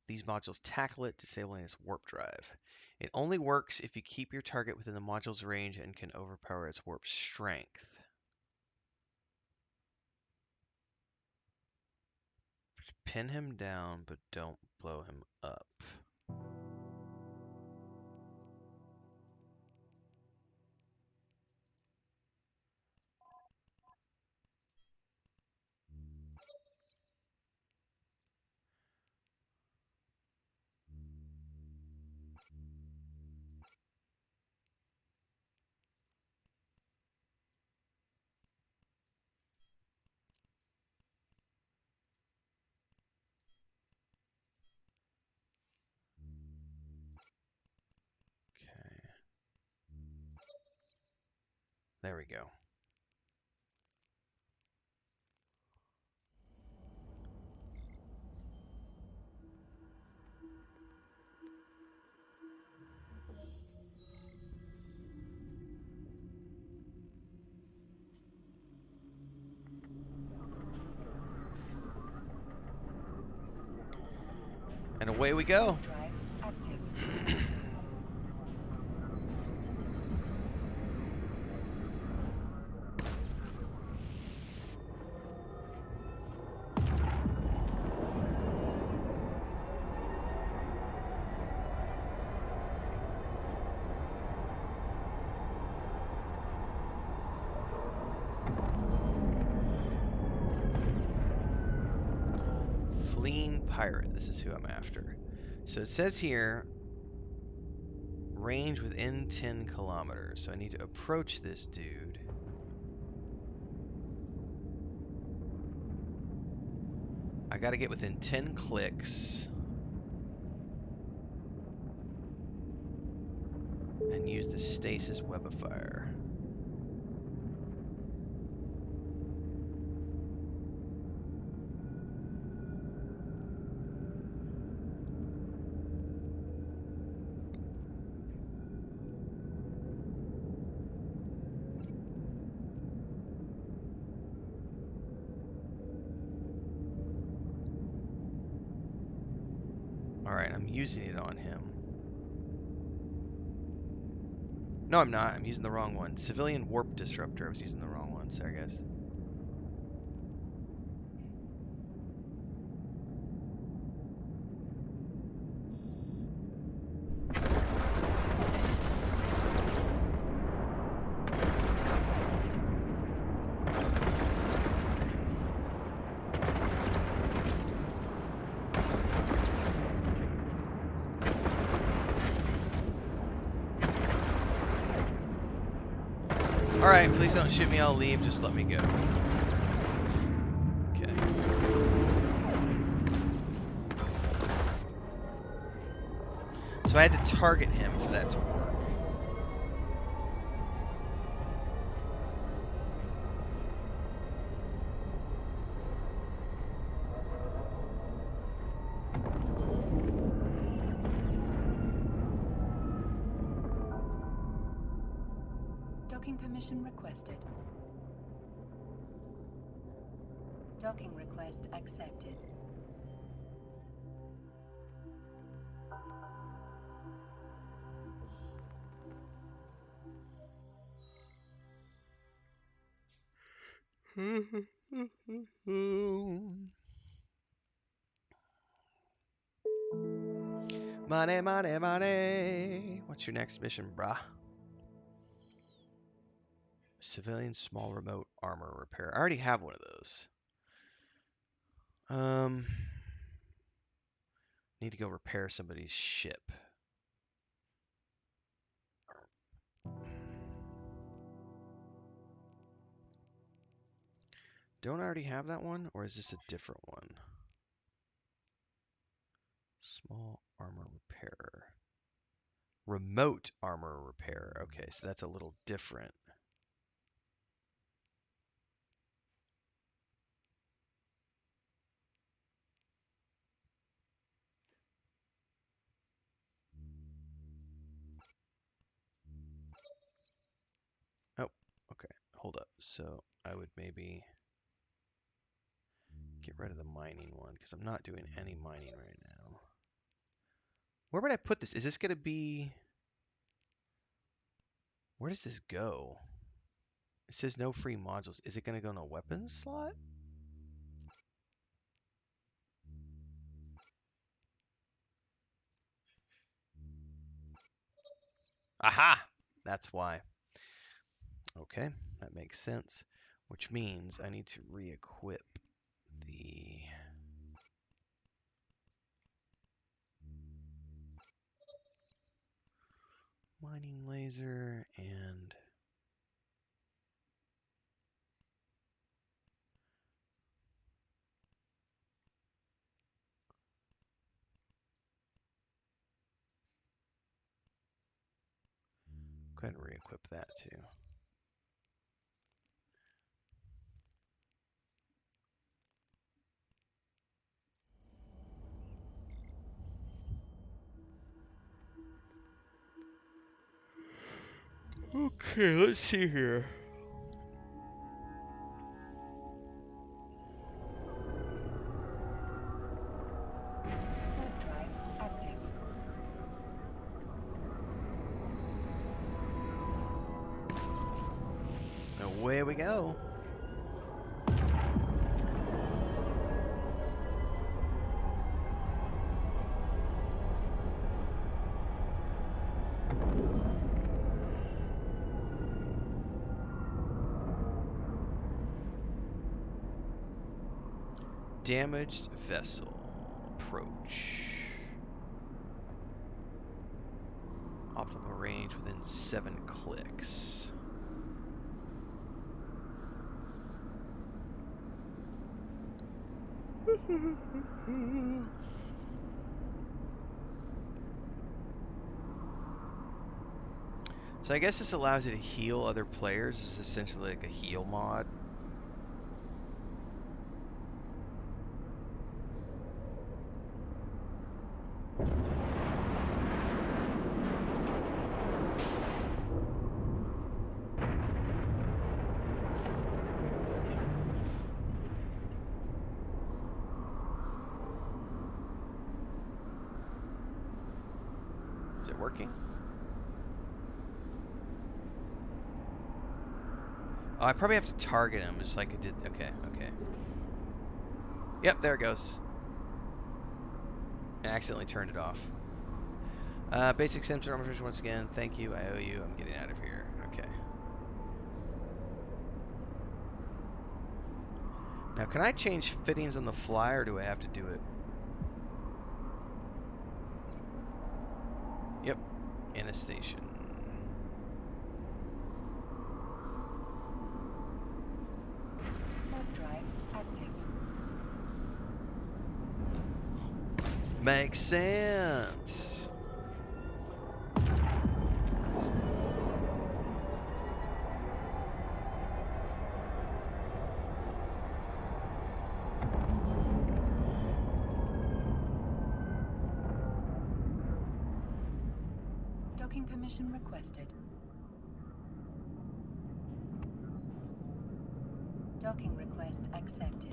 these modules tackle it, disabling its warp drive. It only works if you keep your target within the module's range and can overpower its warp strength. Pin him down, but don't blow him up. Okay. There we go. away we go. Warp drive active. Fleeing pirate. This is who I'm after. So it says here, range within 10 kilometers. So I need to approach this dude. I got to get within 10 clicks and use the stasis web of fire. Alright, I'm using it on him. No, I'm not. I'm using the wrong one. Civilian warp disruptor. I was using the wrong one. Sorry, guys. Alright, please don't shoot me. I'll leave. Just let me go. Okay. So I had to target him for that to work. Docking permission requested. Docking request accepted. Money, money, money. What's your next mission, brah? Civilian small remote armor repair. I already have one of those. Need to go repair somebody's ship. Don't I already have that one, or is this a different one? Small armor repair. Remote armor repair. Okay, so that's a little different. Oh, okay. Hold up. So I would maybe get rid of the mining one, because I'm not doing any mining right now. Where would I put this? Is this going to be... Where does this go? It says no free modules. Is it going to go in a weapons slot? Aha! That's why. Okay, that makes sense. Which means I need to re-equip the... mining laser and... Go ahead and re-equip that too. Okay, let's see here. Warp drive Away we go. Damaged vessel. Approach. Optimal range within 7 clicks. So I guess this allows you to heal other players. This is essentially like a heal mod. Is it working? Oh, I probably have to target him just like I did. Okay, okay. Yep, there it goes. I accidentally turned it off. Basic Simpson armitage once again. Thank you. I owe you. I'm getting out of here. Okay. Now, can I change fittings on the fly, or do I have to do it? Yep. In a station. Warp drive active. Makes sense. Docking permission requested. Docking request accepted.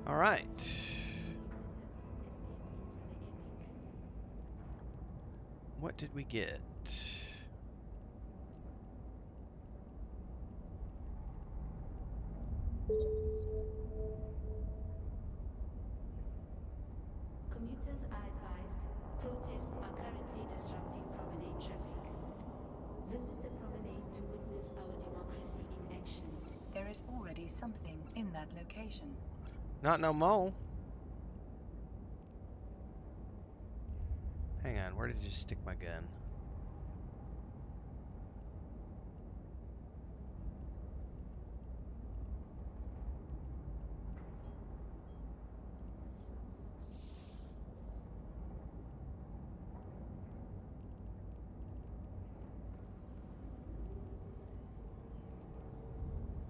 All right. What did we get? Commuters are advised, protests are currently disrupting promenade traffic. Visit the promenade to witness our democracy in action. There is already something in that location. Not no mo. Hang on, where did you stick my gun?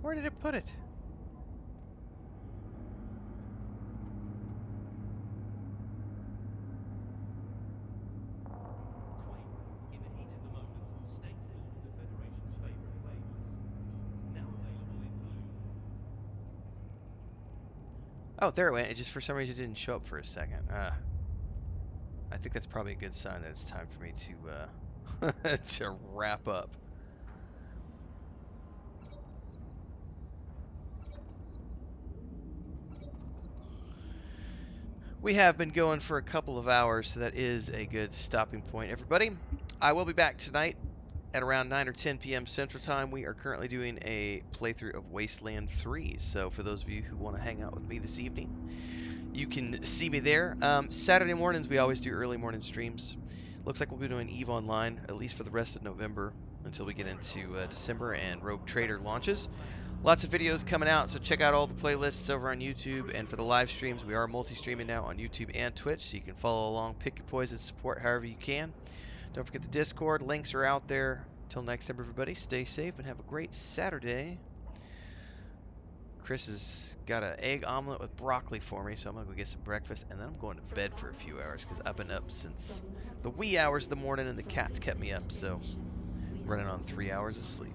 Where did it put it? Quake, in the heat of the moment, stay cool with the Federation's favorite flavors. Now available in blue. Oh, there it went. It just for some reason didn't show up for a second. I think that's probably a good sign that it's time for me to to wrap up. We have been going for a couple of hours, so that is a good stopping point, everybody. I will be back tonight at around 9 or 10 p.m. Central Time. We are currently doing a playthrough of Wasteland 3, so for those of you who want to hang out with me this evening, you can see me there. Saturday mornings, we always do early morning streams. Looks like we'll be doing EVE Online, at least for the rest of November, until we get into December and Rogue Trader launches. Lots of videos coming out, so check out all the playlists over on YouTube. And for the live streams, we are multi-streaming now on YouTube and Twitch, so you can follow along, pick your poison, support however you can. Don't forget the Discord. Links are out there. Till next time, everybody, stay safe and have a great Saturday. Chris has got an egg omelet with broccoli for me, so I'm gonna go get some breakfast, and then I'm going to bed for a few hours because I've been up since the wee hours of the morning, and the cats kept me up, so running on 3 hours of sleep.